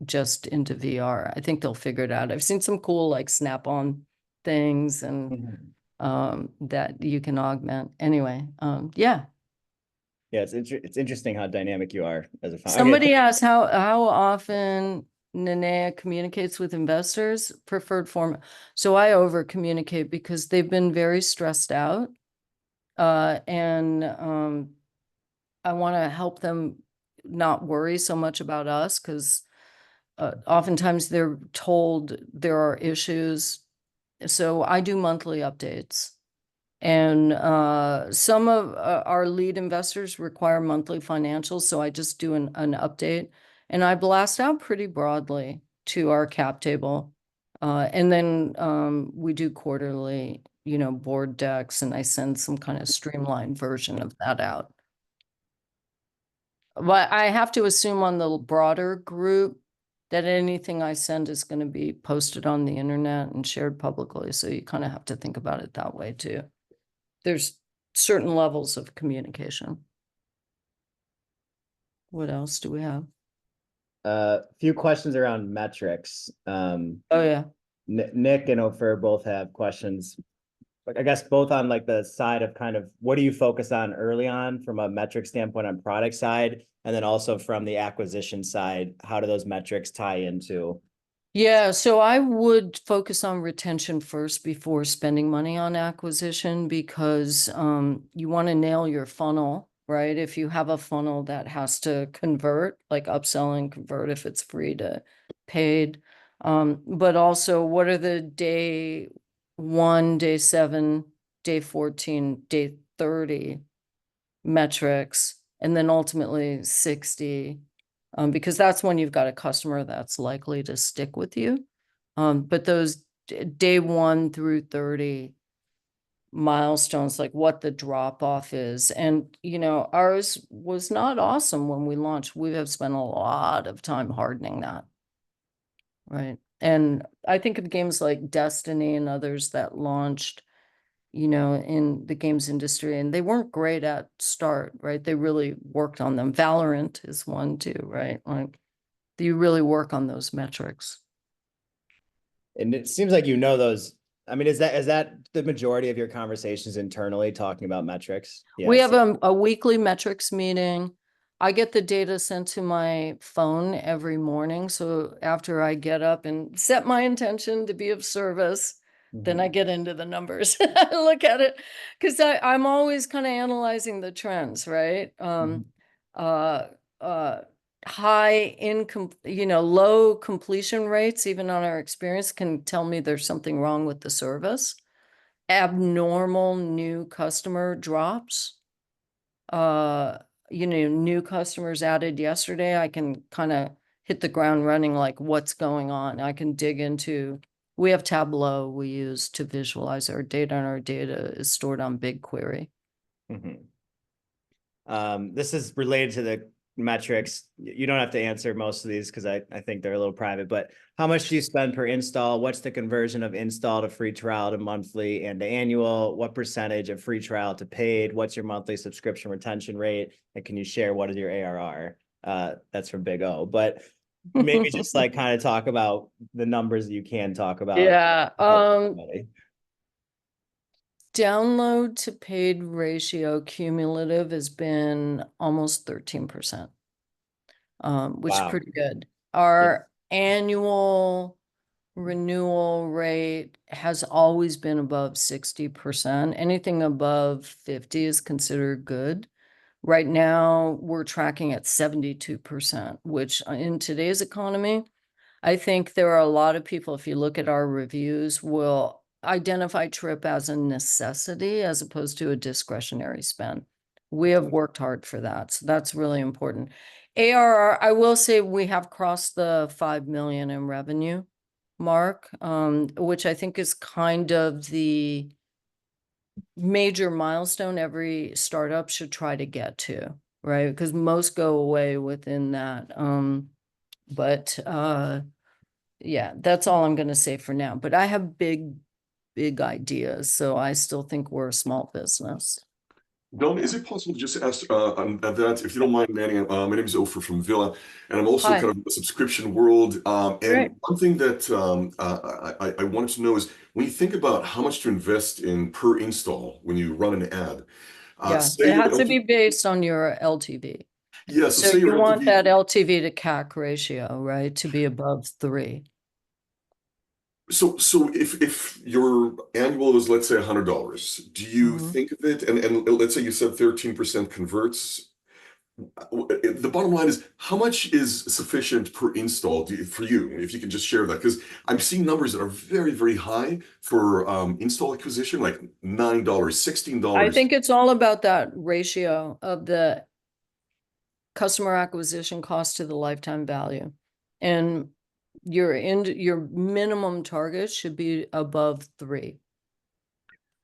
just into VR. I think they'll figure it out. I've seen some cool like snap-on things and that you can augment. Anyway, yeah. Yeah, it's interesting how dynamic you are as a founder. Somebody asked how often Nanea communicates with investors, preferred form. So I over communicate because they've been very stressed out. And I want to help them not worry so much about us because oftentimes they're told there are issues. So I do monthly updates. And some of our lead investors require monthly financials, so I just do an update. And I blast out pretty broadly to our cap table. And then we do quarterly, you know, board decks, and I send some kind of streamlined version of that out. But I have to assume on the broader group that anything I send is going to be posted on the internet and shared publicly. So you kind of have to think about it that way too. There's certain levels of communication. What else do we have? A few questions around metrics. Oh yeah. Nick and Ofer both have questions. Like I guess both on like the side of kind of what do you focus on early on from a metric standpoint on product side, and then also from the acquisition side, how do those metrics tie into? Yeah, so I would focus on retention first before spending money on acquisition because you want to nail your funnel, right? If you have a funnel that has to convert, like upsell and convert if it's free to paid. But also what are the day 1, day 7, day 14, day 30 metrics, and then ultimately 60. Because that's when you've got a customer that's likely to stick with you. But those day 1 through 30 milestones, like what the drop off is. And, you know, ours was not awesome when we launched. We have spent a lot of time hardening that. Right. And I think of games like Destiny and others that launched, you know, in the games industry, and they weren't great at start, right? They really worked on them. Valorant is one too, right? Like, do you really work on those metrics? And it seems like you know those. I mean, is that the majority of your conversations internally talking about metrics? We Yes. have a weekly metrics meeting. I get the data sent to my phone every morning. So after I get up and set my intention to be of service, then I get into the numbers. I look at it because I'm always kind of analyzing the trends, right? High income, you know, low completion rates, even on our experience, can tell me there's something wrong with the service. Abnormal new customer drops. You know, new customers added yesterday, I can kind of hit the ground running, like what's going on. I can dig into, we have Tableau we use to visualize our data, and our data is stored on BigQuery. This is related to the metrics. You don't have to answer most of these because I think they're a little private, but how much do you spend per install? What's the conversion of install to free trial to monthly and to annual? What percentage of free trial to paid? What's your monthly subscription retention rate? And can you share what is your ARR? That's from Big O, but maybe just like kind of talk about the numbers that you can talk about. Yeah. Download to paid ratio cumulative has been almost 13%, which is pretty good. Our annual renewal rate has always been above 60%. Anything above 50 is considered good. Right now, we're tracking at 72%, which in today's economy, I think there are a lot of people, if you look at our reviews, will identify Tripp as a necessity as opposed to a discretionary spend. We have worked hard for that. So that's really important. ARR, I will say we have crossed the 5 million in revenue mark, which I think is kind of the major milestone every startup should try to get to, right? Because most go away within that. But yeah, that's all I'm going to say for now. But I have big ideas, so I still think we're a small business. Don, is it possible to just ask on that, if you don't mind, Manny? My name is Ofer from Villa, and I'm also Hi. kind of in the subscription world. Great. And one thing that I wanted to know is when you think about how much to invest in per install when you run an ad, Yeah, say it your has to be LTV, based on your LTV. yeah, so So say your you want LTV, that LTV to CAC ratio, right, to be above 3. so if your annual is, let's say, $100, do you Mhm. think of it, and let's say you said 13% converts. The bottom line is, how much is sufficient per install for you? If you can just share that, because I'm seeing numbers that are very, very high for install acquisition, like $9, I $16. think it's all about that ratio of the customer acquisition cost to the lifetime value. And your minimum target should be above 3.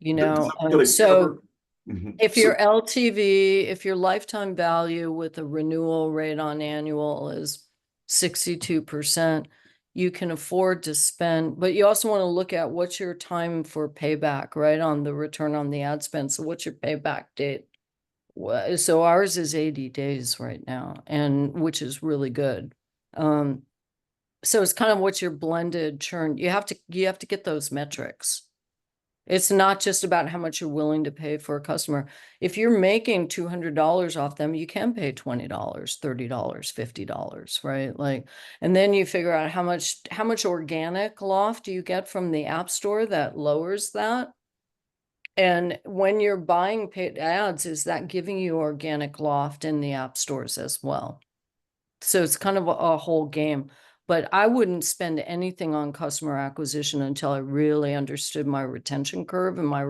Does that mean that I So cover? Mhm. if So your LTV, if your lifetime value with a renewal rate on annual is 62%, you can afford to spend, but you also want to look at what's your time for payback, right? On the return on the ad spend. So what's your payback date? So ours is 80 days right now, and which is really good. So it's kind of what's your blended churn. You have to get those metrics. It's not just about how much you're willing to pay for a customer. If you're making $200 off them, you can pay $20, $30, $50, right? Like, and then you figure out how much organic loft do you get from the app store that lowers that. And when you're buying paid ads, is that giving you organic loft in the app stores as well? So it's kind of a whole game. But I wouldn't spend anything on customer acquisition until I really understood my retention curve and my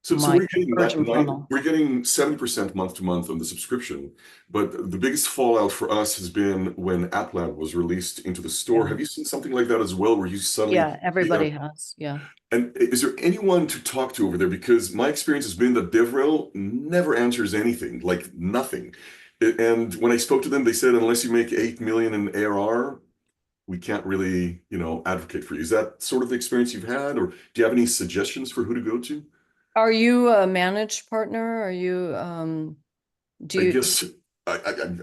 So my we're getting conversion funnel. we're getting 70% month to month on the subscription, but the biggest fallout for us has been when AppLab was released into the store. Yeah. Have you seen something like that as well, where you suddenly Yeah, see everybody that? has. Yeah. And is there anyone to talk to over there? Because my experience has been that DevRel never answers anything, like nothing. And when I spoke to them, they said, unless you make 8 million in ARR, we can't really, advocate for you. Is that sort of the experience you've had, or do you have any suggestions for who to go to? Are you a managed partner? Are you do I you guess I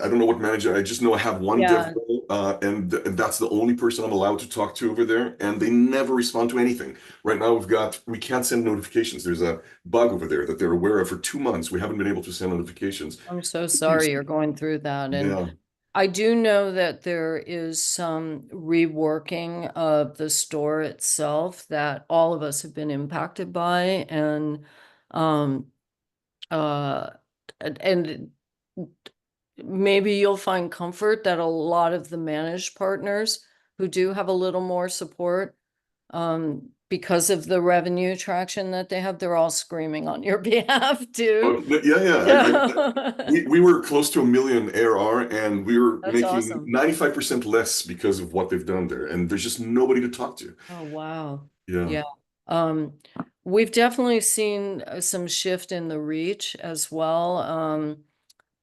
don't know what manager. I just know I have one dev yeah, role, and that's the only person I'm allowed to talk to over there, and they never respond to anything. Right now, we can't send notifications. There's a bug over there that they're aware of. For 2 months, we haven't been able to send notifications. I'm so sorry you're going through that. And Yeah. I do know that there is some reworking of the store itself that all of us have been impacted by. And um uh and maybe you'll find comfort that a lot of the managed partners who do have a little more support, because of the revenue traction that they have, they're all screaming on your behalf too. Yeah, yeah. So We were close to 1 million ARR, and we were that's making awesome. 95% less because of what they've done there, and there's just nobody to talk to. Oh, wow. Yeah. Yeah. Um, we've definitely seen some shift in the reach as well.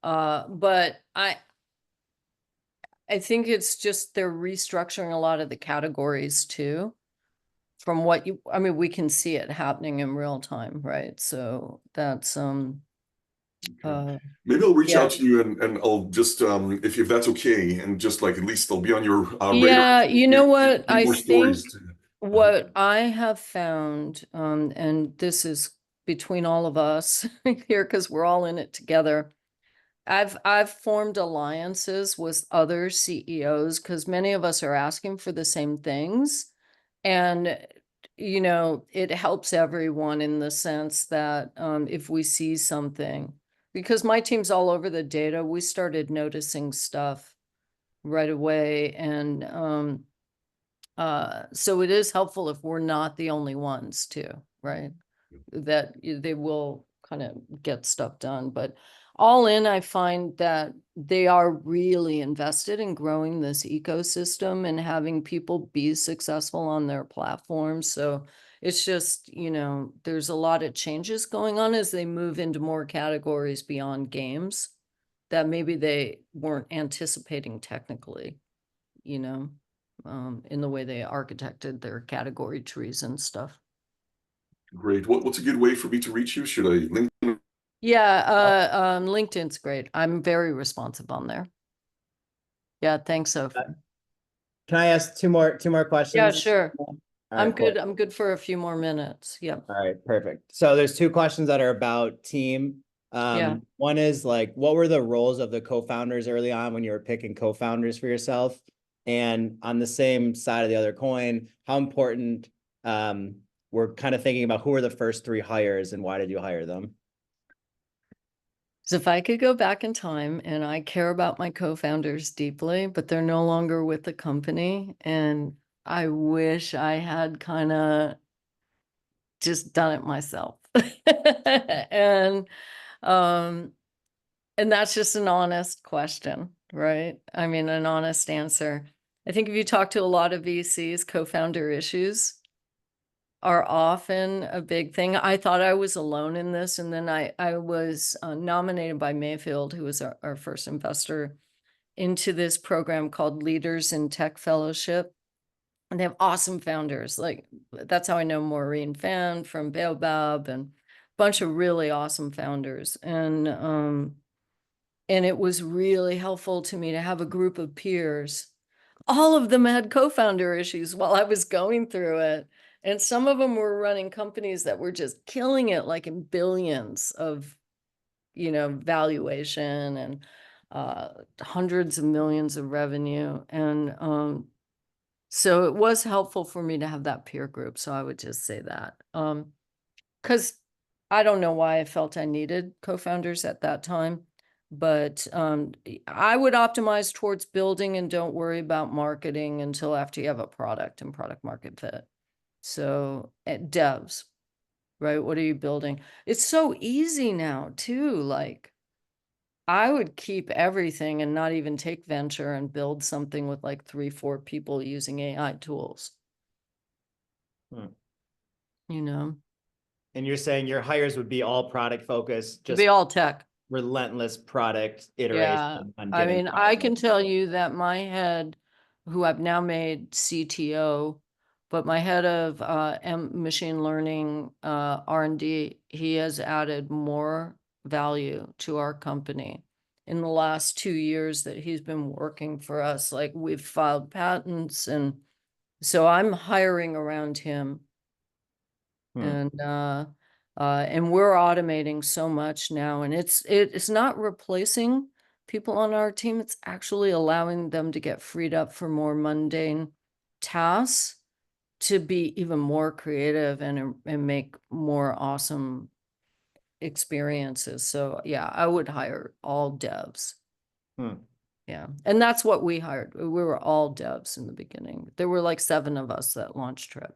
But I think it's just they're restructuring a lot of the categories too. From what I mean, we can see it happening in real time, right? So that's Maybe I'll reach yeah. out to you, and I'll just if that's okay, and just like at least I'll be on your radar. Yeah, you know what? Get I more think stories. what I have found, and this is between all of us here because we're all in it together. I've formed alliances with other CEOs because many of us are asking for the same things. And it helps everyone in the sense that if we see something, because my team's all over the data, we started noticing stuff right away. And so it is helpful if we're not the only ones too, right? That they will kind of get stuff done. But all in, I find that they are really invested in growing this ecosystem and having people be successful on their platforms. So it's just, there's a lot of changes going on as they move into more categories beyond games that maybe they weren't anticipating technically, in the way they architected their category trees and stuff. Great. What's a good way for me to reach you? Should I link? Yeah, LinkedIn's great. I'm very responsive on there. Yeah, thanks, Sophie. Can I ask two more questions? Yeah, sure. All I'm right, cool. good. I'm good for a few more minutes. Yep. All right, perfect. So there's two questions that are about team. Yeah. One is like, what were the roles of the co-founders early on when you were picking co-founders for yourself? And on the same side of the other coin, how important, we're kind of thinking about who were the first 3 hires and why did you hire them? So if I could go back in time, and I care about my co-founders deeply, but they're no longer with the company, and I wish I had kind of just done it myself. And and that's just an honest question, right? I mean, an honest answer. I think if you talk to a lot of VCs, co-founder issues are often a big thing. I thought I was alone in this, and then I was nominated by Mayfield, who was our first investor, into this program called Leaders in Tech Fellowship. And they have awesome founders. Like, that's how I know Maureen Fan from Baobab, and a bunch of really awesome founders. And it was really helpful to me to have a group of peers. All of them had co-founder issues while I was going through it. And some of them were running companies that were just killing it, like in billions of, valuation, and hundreds of millions of revenue. And so it was helpful for me to have that peer group. So I would just say that. Because I don't know why I felt I needed co-founders at that time, but I would optimize towards building and don't worry about marketing until after you have a product and product market fit. So devs, right? What are you building? It's so easy now too. Like, I would keep everything and not even take venture and build something with like 3-4 people using AI tools. And you're saying your hires would be all product focused, It'd just be all tech. relentless product iteration. Yeah, on I giving mean, I can product. tell you that my head, who I've now made CTO, but my head of machine learning R&D, he has added more value to our company in the last 2 years that he's been working for us. Like, we've filed patents, and so I'm hiring around him. And we're automating so much now, and it's not replacing people on our team. It's actually allowing them to get freed up for more mundane tasks, to be even more creative and make more awesome experiences. So yeah, I would hire all devs. Yeah, and that's what we hired. We were all devs in the beginning. There were like 7 of us that launched Tripp.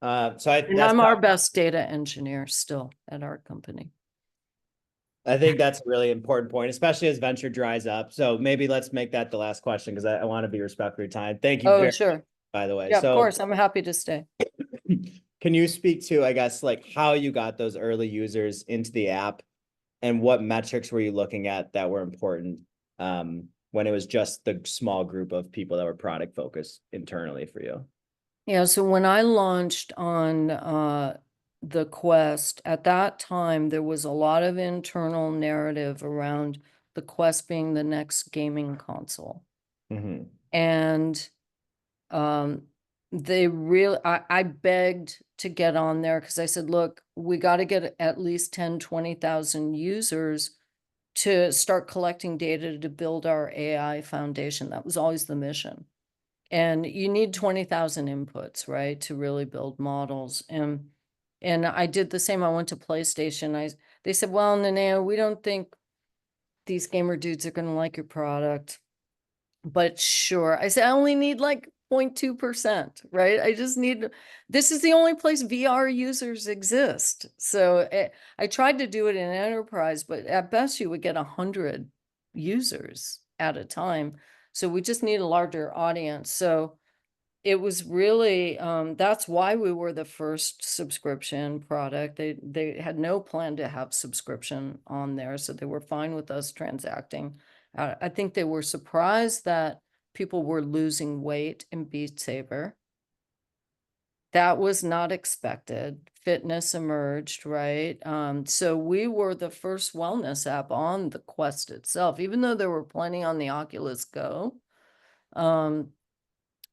So And I'm our best data engineer still at our company. I think that's a really important point, especially as venture dries up. So maybe let's make that the last question, because I want to be respectful of your time. Thank you very Sure. much, by the way. Yeah, So, of course, I'm happy to stay. can you speak to, I guess, like how you got those early users into the app, and what metrics were you looking at that were important when it was just the small group of people that were product focused internally for you? Yeah, so when I launched on the Quest, at that time, there was a lot of internal narrative around the Quest being the next gaming console. And they really, I begged to get on there, because I said, look, we got to get at least 10, 20,000 users to start collecting data to build our AI foundation. That was always the mission. And you need 20,000 inputs, right, to really build models. And I did the same. I went to PlayStation. They said, well, Nanea, we don't think these gamer dudes are going to like your product, but sure. I said, I only need like 0.2%, right? I just need, this is the only place VR users exist. So I tried to do it in enterprise, but at best you would get 100 users at a time. So we just need a larger audience. So it was really, that's why we were the first subscription product. They had no plan to have subscription on there, so they were fine with us transacting. I think they were surprised that people were losing weight in Beat Saber. That was not expected. Fitness emerged, right? So we were the first wellness app on the Quest itself, even though there were plenty on the Oculus Go.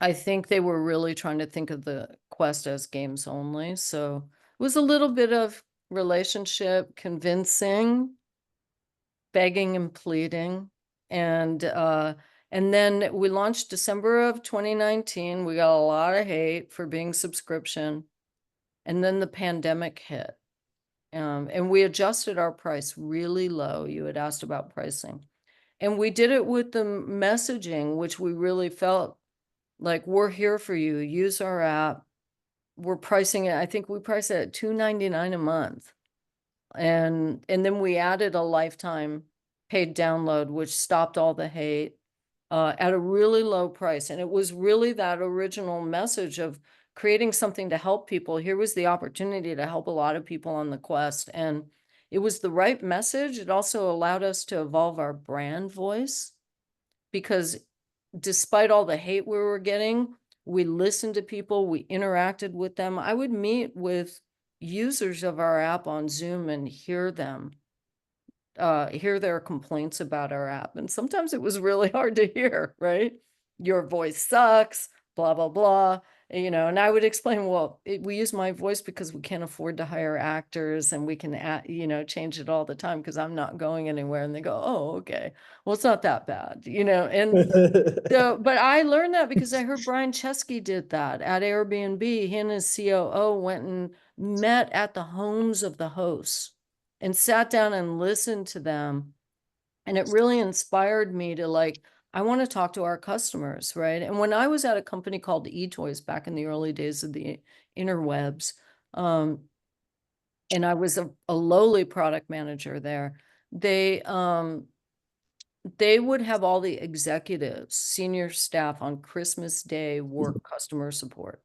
I think they were really trying to think of the Quest as games only. So it was a little bit of relationship, convincing, begging and pleading. And then we launched December of 2019. We got a lot of hate for being subscription. And then the pandemic hit. And we adjusted our price really low. You had asked about pricing. And we did it with the messaging, which we really felt like, we're here for you. Use our app. We're pricing it. I think we priced it at $2.99 a month. And then we added a lifetime paid download, which stopped all the hate at a really low price. And it was really that original message of creating something to help people. Here was the opportunity to help a lot of people on the Quest. And it was the right message. It also allowed us to evolve our brand voice, because despite all the hate we were getting, we listened to people, we interacted with them. I would meet with users of our app on Zoom and hear their complaints about our app. And sometimes it was really hard to hear, right? Your voice sucks, blah, blah, blah. And I would explain, well, we use my voice because we can't afford to hire actors, and we can, change it all the time because I'm not going anywhere. And they go, oh, okay, well, it's not that bad, and so, but I learned that because I heard Brian Chesky did that at Airbnb. He and his COO went and met at the homes of the hosts and sat down and listened to them. And it really inspired me to I want to talk to our customers, right? And when I was at a company called eToys back in the early days of the interwebs, and I was a lowly product manager there, they would have all the executives, senior staff on Christmas Day work customer support.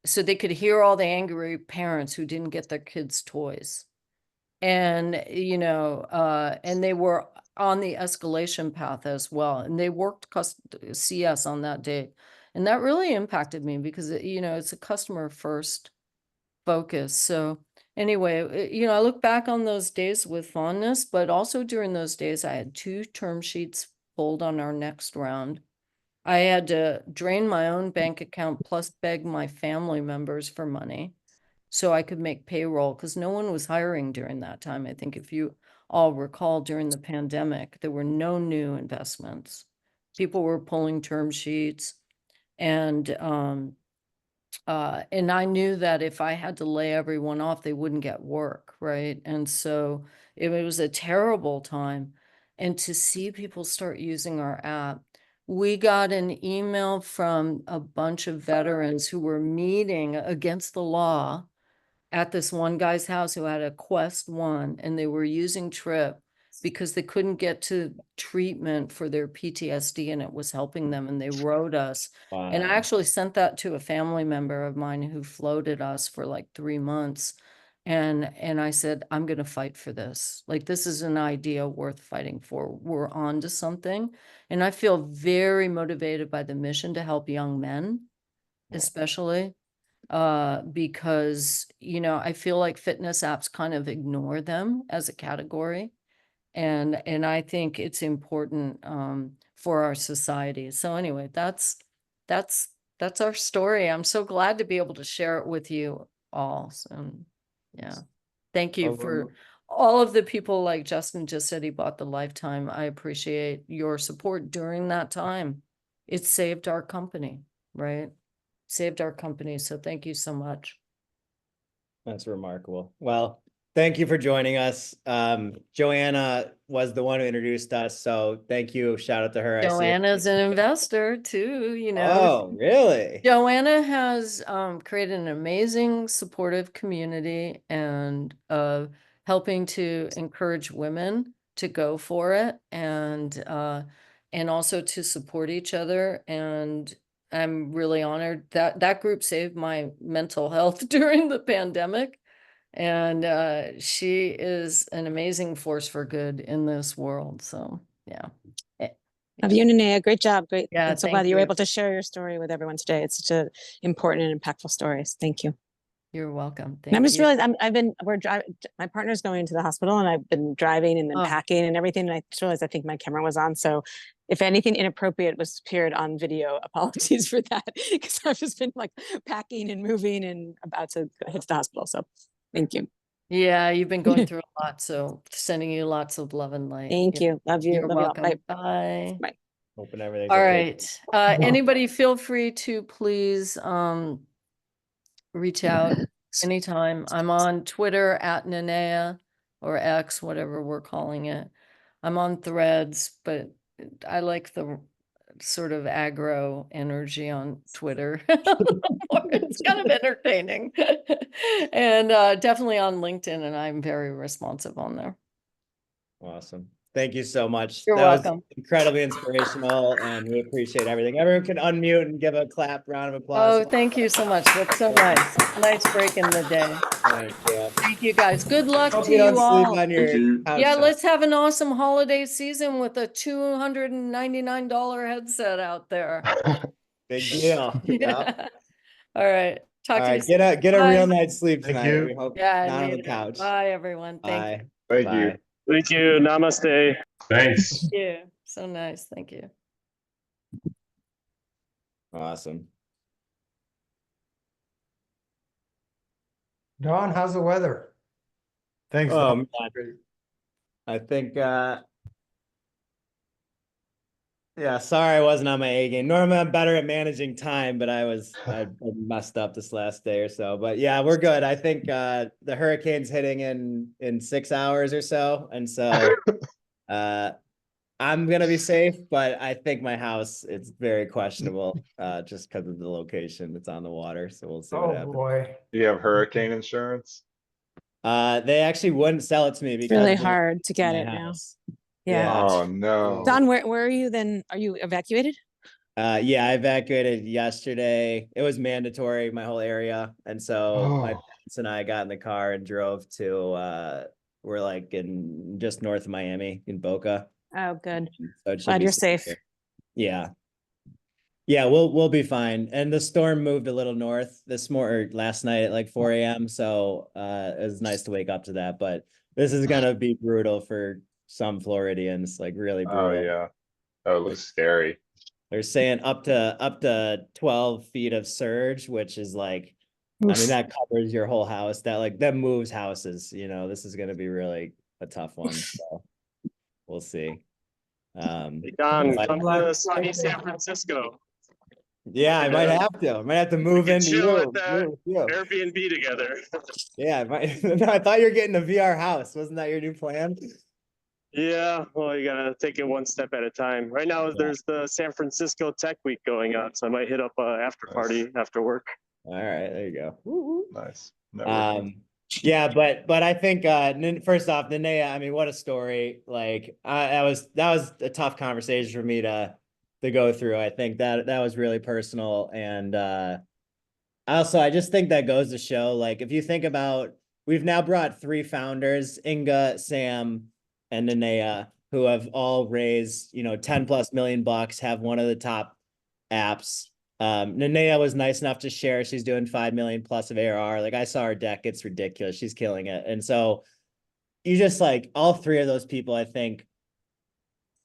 So they could hear all the angry parents who didn't get their kids' toys. And, and they were on the escalation path as well. And they worked CS on that day. And that really impacted me because, it's a customer first focus. So anyway, I look back on those days with fondness, but also during those days, I had 2 term sheets pulled on our next round. I had to drain my own bank account plus beg my family members for money so I could make payroll, because no one was hiring during that time. I think if you all recall, during the pandemic, there were no new investments. People were pulling term sheets, and I knew that if I had to lay everyone off, they wouldn't get work, right? And so it was a terrible time. And to see people start using our app, we got an email from a bunch of veterans who were meeting against the law at this one guy's house who had a Quest 1, and they were using Tripp because they couldn't get to treatment for their PTSD, and it was helping them, and they wrote us. And I Wow. actually sent that to a family member of mine who floated us for like 3 months. And I said, I'm going to fight for this. Like, this is an idea worth fighting for. We're on to something. And I feel very motivated by the mission to help young men, especially because, I feel like fitness apps kind of ignore them as a category. And I think it's important for our society. So anyway, that's our story. I'm so glad to be able to share it with you all. So yeah. Thank you for all of the people, like Justin just said, he bought the lifetime. I appreciate your support during that time. It saved our company, right? Saved our company. So thank you so much. That's remarkable. Well, thank you for joining us. Joanna was the one who introduced us, so thank you. Shout out to her. I see it. Joanna's an investor too, you know. Oh, really? Joanna has created an amazing supportive community and helping to encourage women to go for it and also to support each other. And I'm really honored that that group saved my mental health during the pandemic. And she is an amazing force for good in this world. So yeah. Love you, Nanea. Great job. Great. Yeah, I'm so thank glad you were you. able to share your story with everyone today. It's such an important and impactful story. Thank you. You're welcome. And I'm Thank just you. realized I've been, we're driving, my partner's going to the hospital and I've been driving and then Oh. packing and everything. And I just realized I think my camera was on. So if anything inappropriate was appeared on video, apologies for that. Because I've just been like packing and moving and about to head to the hospital. So thank you. Yeah, you've been going through a lot, so sending you lots of love and light. Thank you. Love you. You're Love you all. welcome. Bye. Bye. Bye. Hoping everything's All okay. right. Anybody feel free to please reach out anytime. I'm on Twitter at Nanea or X, whatever we're calling it. I'm on Threads, but I like the sort of aggro energy on Twitter. It's kind of entertaining. And definitely on LinkedIn, and I'm very responsive on there. Awesome. Thank you so much. You're That was welcome. incredibly inspirational, and we appreciate everything. Everyone can unmute and give a clap, round of applause. Oh, thank you so much. That's so nice. Nice break in the day. Thank you. Thank you guys. Good luck Hope to you don't you sleep all. on your Thank you. couch. Yeah, though. let's have an awesome holiday season with a $299 headset out there. Big deal. Yeah. All right. Talk All to you right. soon. Get a Bye. real night's sleep Thank tonight. you. We hope Yeah, not on the neither. couch. Bye, everyone. Thank Bye. Thank you. Bye. Thank you. Namaste. Thanks. you. So nice. Thank you. Awesome. Don, how's the weather? Thanks. Oh, Don. man. I think yeah, sorry I wasn't on my A game. Normally I'm better at managing time, but I messed up this last day or so. But yeah, we're good. I think the hurricane's hitting in 6 hours or so. And so I'm gonna be safe, but I think my house it's very questionable just because of the location. It's on the water. So we'll see what Oh, happens. boy. Do you have hurricane insurance? They actually wouldn't sell it to me It's because really they're hard to get my it now. house. Yeah. Oh, no. Don, where are you then? Are you evacuated? Yeah, I evacuated yesterday. It was mandatory, my whole area. And so my Oh, parents and I got in the car and drove to we're like in just north of Miami in Boca. Oh, good. So it should Glad be you're safe. here. Yeah. Yeah, we'll be fine. And the storm moved a little north last night at like 4 a.m. So it was nice to wake up to that. But this is gonna be brutal for some Floridians, like really oh brutal. yeah. That looks scary. They're saying up to 12 feet of surge, which is like, I mean, that covers your whole house. That moves houses. This is gonna be really a tough one. So we'll see. Hey, Don, but- come to sunny San Francisco. yeah, I might have to. I might have to move can into chill you. at that Move with you. Airbnb together. Yeah, I might. No, I thought you were getting a VR house. Wasn't that your new plan? Yeah, well, you gotta take it one step at a time. Right now, there's the San Francisco Tech Week going on, so I might hit up a after party after work. All right, there you go. Woo-hoo. Nice. Networking. Yeah, but I think first off, Nanea, I mean, what a story. Like that was a tough conversation for me to go through. I think that was really personal. And also I just think that goes to show, like, if you think about, we've now brought 3 founders, Inga, Sam, and Nanea, who have all raised, 10 plus million bucks, have one of the top apps. Nanea was nice enough to share. She's doing 5 million plus of ARR. Like, I saw her deck. It's ridiculous. She's killing it. And so you just like all 3 of those people, I think,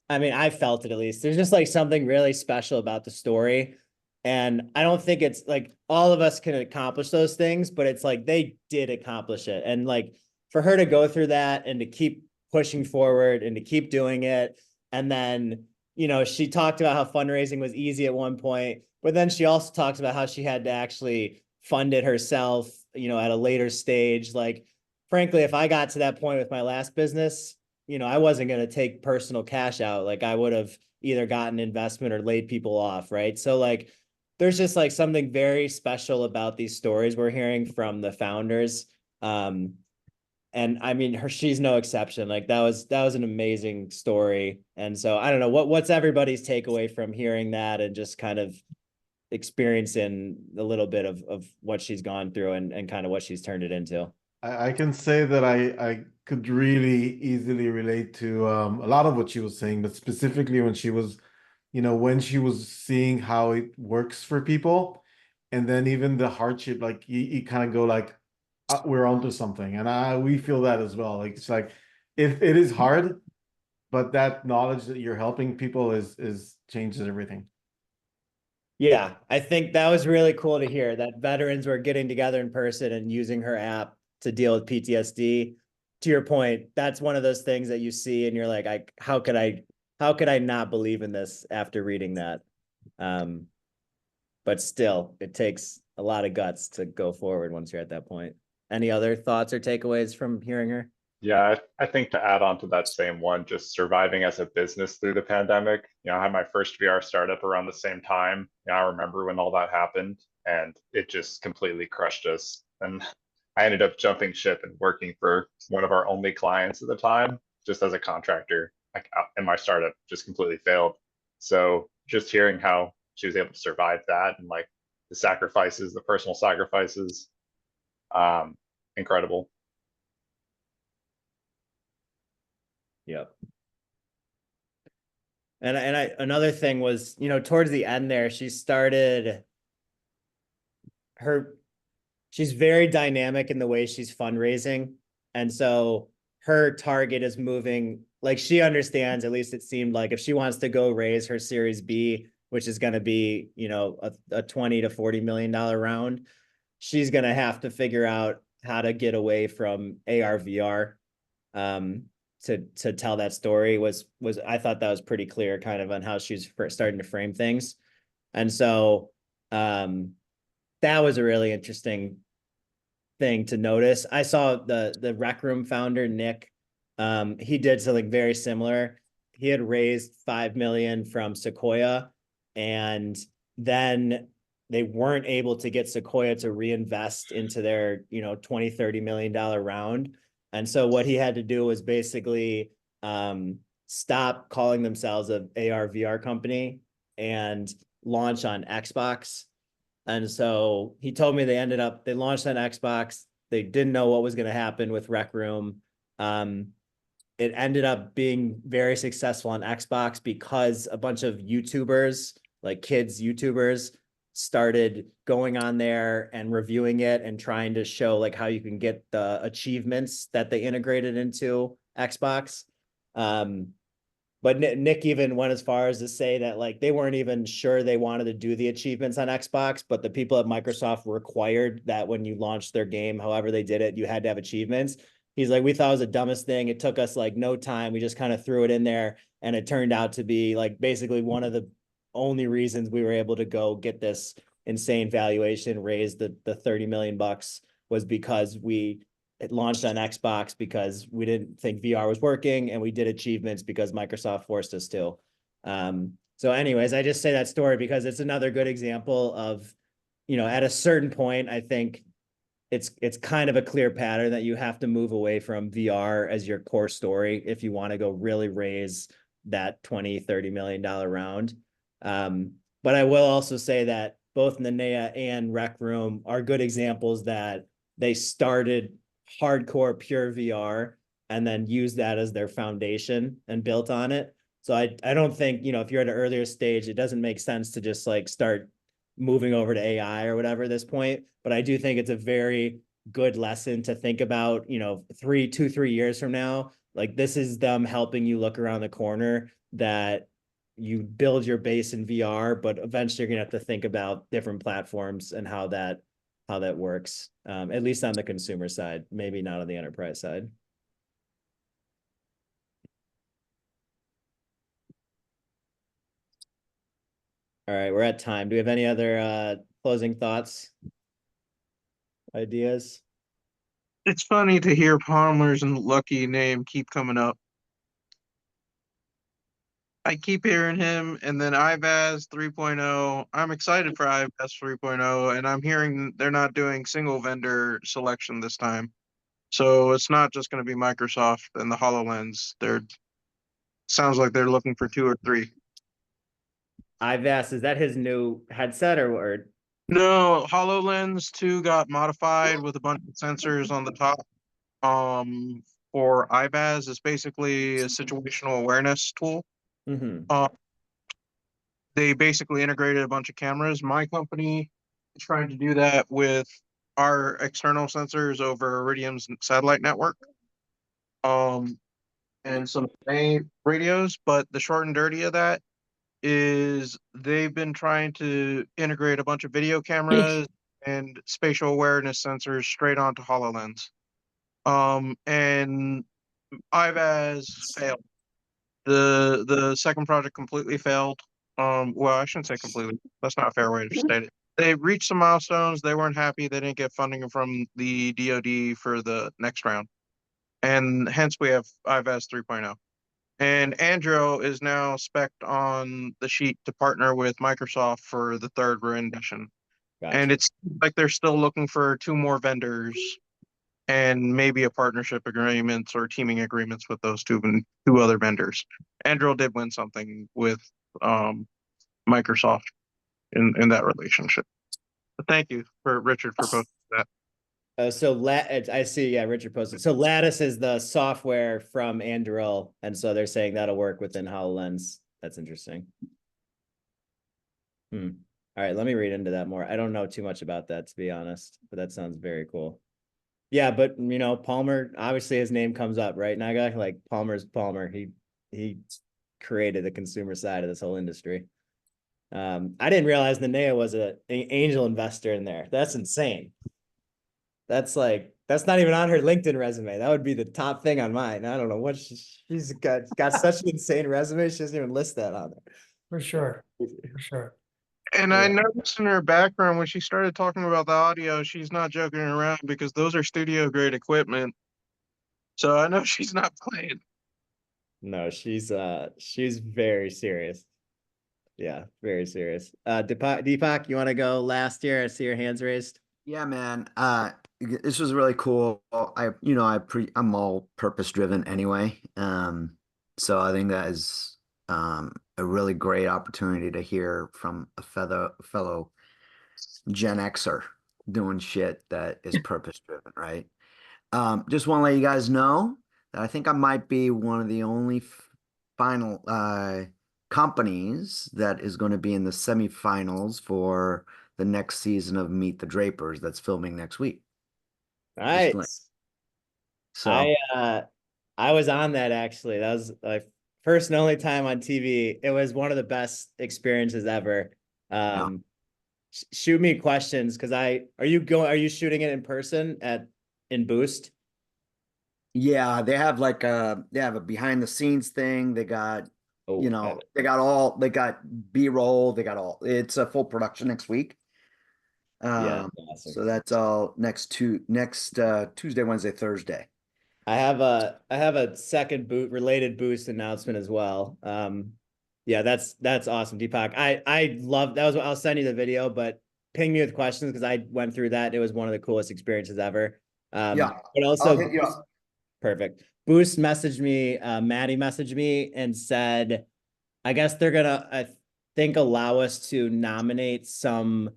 I mean, I felt it at least. There's just like something really special about the story. And I don't think it's like all of us can accomplish those things, but it's like they did accomplish it. And like for her to go through that and to keep pushing forward and to keep doing it. And then, she talked about how fundraising was easy at one point, but then she also talks about how she had to actually fund it herself, at a later stage. Like, frankly, if I got to that point with my last business, you know, I wasn't going to take personal cash out. Like I would have either gotten investment or laid people off, right? So like there's just like something very special about these stories we're hearing from the founders. And I mean she's no exception. Like that was an amazing story. And so I don't know what's everybody's takeaway from hearing that and just kind of experiencing a little bit of what she's gone through and kind of what she's turned it into. I can say that I could really easily relate to a lot of what she was saying, but specifically when she was, when she was seeing how it works for people, and then even the hardship, like you kind of go like, we're onto something, and we feel that as well. Like it's like it is hard, but that knowledge that you're helping people is changes everything. Yeah, I think that was really cool to hear that veterans were getting together in person and using her app to deal with PTSD. To your point, that's one of those things that you see and you're like, how could I not believe in this after reading that? But still, it takes a lot of guts to go forward once you're at that point. Any other thoughts or takeaways from hearing her? Yeah, I think to add on to that same one, just surviving as a business through the pandemic. I had my first VR startup around the same time. I remember when all that happened and it just completely crushed us. And I ended up jumping ship and working for one of our only clients at the time, just as a contractor. And my startup just completely failed. So just hearing how she was able to survive that and like the sacrifices, the personal sacrifices, incredible. Yep. And another thing was, towards the end there, she's very dynamic in the way she's fundraising. And so her target is moving, like she understands, at least it seemed like if she wants to go raise her Series B, which is going to be, a 20 to $40 million round, she's going to have to figure out how to get away from AR VR. To tell that story was I thought that was pretty clear kind of on how she's starting to frame things. And so that was a really interesting thing to notice. I saw the Rec Room founder, Nick, he did something very similar. He had raised 5 million from Sequoia, and then they weren't able to get Sequoia to reinvest into their, $20-30 million round. And so what he had to do was basically stop calling themselves an AR VR company and launch on Xbox. And so he told me they launched on Xbox. They didn't know what was going to happen with Rec Room. It ended up being very successful on Xbox because a bunch of YouTubers, like kids YouTubers, started going on there and reviewing it and trying to show like how you can get the achievements that they integrated into Xbox. But Nick even went as far as to say that like they weren't even sure they wanted to do the achievements on Xbox, but the people at Microsoft required that when you launched their game, however they did it, you had to have achievements. He's like, we thought it was the dumbest thing. It took us like no time. We just kind of threw it in there, and it turned out to be like basically one of the only reasons we were able to go get this insane valuation, raise the 30 million bucks, was because it launched on Xbox because we didn't think VR was working, and we did achievements because Microsoft forced us to. So anyways, I just say that story because it's another good example of, at a certain point, I think it's kind of a clear pattern that you have to move away from VR as your core story if you want to go really raise that 20-30 million dollar round. But I will also say that both Nanea and Rec Room are good examples that they started hardcore pure VR and then used that as their foundation and built on it. So I don't think, if you're at an earlier stage, it doesn't make sense to just like start moving over to AI or whatever at this point. But I do think it's a very good lesson to think about, 3 years from now. Like this is them helping you look around the corner that you build your base in VR, but eventually you're gonna have to think about different platforms and how that works. At least on the consumer side, maybe not on the enterprise side. All right, we're at time. Do we have any other closing thoughts? Ideas? It's funny to hear Palmer's and Lucky name keep coming up. I keep hearing him, and then IVAS 3.0. I'm excited for IVAS 3.0, and I'm hearing they're not doing single vendor selection this time. So it's not just going to be Microsoft and the HoloLens. Sounds like they're looking for 2 or 3. IVAS, is that his new headset or? No, HoloLens 2 got modified with a bunch of sensors on the top. For IVAS is basically a situational awareness tool. They basically integrated a bunch of cameras. My company is trying to do that with our external sensors over Iridium's satellite network. And some main radios, but the short and dirty of that is they've been trying to integrate a bunch of video cameras and spatial awareness sensors straight onto HoloLens. And IVAS failed. The second project completely failed. Well, I shouldn't say completely. That's not a fair way to state it. They reached some milestones. They weren't happy. They didn't get funding from the DoD for the next round. And hence we have IVAS 3.0. And Andro is now spec'd on the sheet to partner with Microsoft for the third rendition. And it's like they're still looking for 2 more vendors and maybe a partnership agreements or teaming agreements with those 2 other vendors. Andro did win something with Microsoft in that relationship. But thank you for Richard for posting that. I see. Yeah, Richard posted. So Lattice is the software from Anduril, and so they're saying that'll work within HoloLens. That's interesting. All right, let me read into that more. I don't know too much about that, to be honest, but that sounds very cool. Yeah, but Palmer, obviously his name comes up, right, Naga? Like Palmer's Palmer. He created the consumer side of this whole industry. I didn't realize Nanea was an angel investor in there. That's insane. That's not even on her LinkedIn resume. That would be the top thing on mine. I don't know what she's got such an insane resume. She doesn't even list that on there. For sure. For sure. And I noticed in her background when she started talking about the audio, she's not joking around because those are studio grade equipment. So I know she's not playing. No, she's very serious. Yeah, very serious. Deepak, you want to go last here? I see your hands raised. Yeah, man. This was really cool. I'm all purpose driven anyway. So I think that is a really great opportunity to hear from a fellow Gen Xer doing shit that is purpose driven, right? Just want to let you guys know that I think I might be one of the only final companies that is going to be in the semifinals for the next season of Meet the Drapers that's filming next week. Nice. So I was on that actually. That was my first and only time on TV. It was one of the best experiences ever. Shoot me questions because are you shooting it in person in Boost? Yeah, they have a behind the scenes thing. They got they got B-roll, it's a full production next week. Yeah, awesome. So that's all next Tuesday, Wednesday, Thursday. I have a second related Boost announcement as well. Yeah, that's awesome, Deepak. I love that. I'll send you the video, but ping me with questions because I went through that. It was one of the coolest experiences ever. Yeah, but also I'll hit you up. Perfect. Boost messaged me, Maddie messaged me and said, I guess they're gonna, I think, allow us to nominate some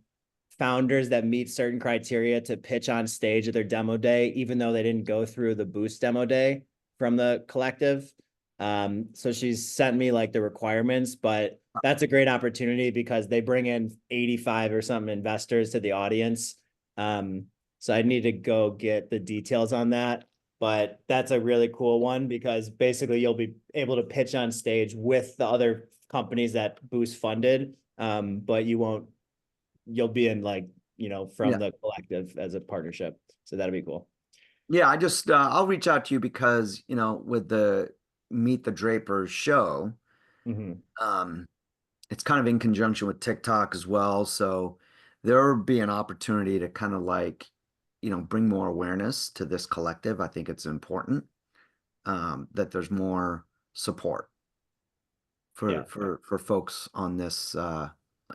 founders that meet certain criteria to pitch on stage at their demo day, even though they didn't go through the Boost demo day from the collective. So she's sent me like the requirements, but that's a great opportunity because they bring in 85 or something investors to the audience. So I need to go get the details on that. But that's a really cool one because basically you'll be able to pitch on stage with the other companies that Boost funded. But you'll be in from the collective as a partnership. So that'll be cool. Yeah, I'll reach out to you because, with the Meet the Drapers show, it's kind of in conjunction with TikTok as well. So there will be an opportunity to kind of bring more awareness to this collective. I think it's important that there's more support for folks on this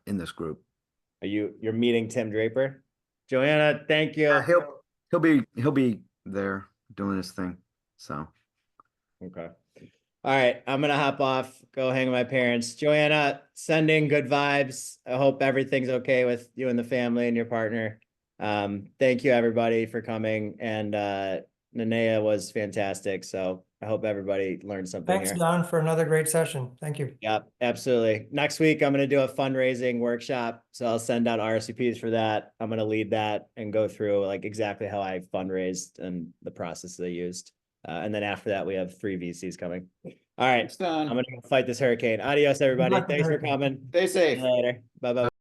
in this group. You're meeting Tim Draper? Joanna, thank you. He'll be there doing his thing. So okay. All right, I'm gonna hop off, go hang with my parents. Joanna, sending good vibes. I hope everything's okay with you and the family and your partner. Thank you everybody for coming, and Nanea was fantastic. So I hope everybody learned something Thanks, here. Don, for another great session. Thank you. Yep, absolutely. Next week, I'm going to do a fundraising workshop. So I'll send out RSVPs for that. I'm going to lead that and go through like exactly how I fundraised and the process they used. And then after that, we have 3 VCs coming. All right. I'm going to go fight this hurricane. Adios, everybody. Thanks for coming. Stay safe. See you later. Bye-bye.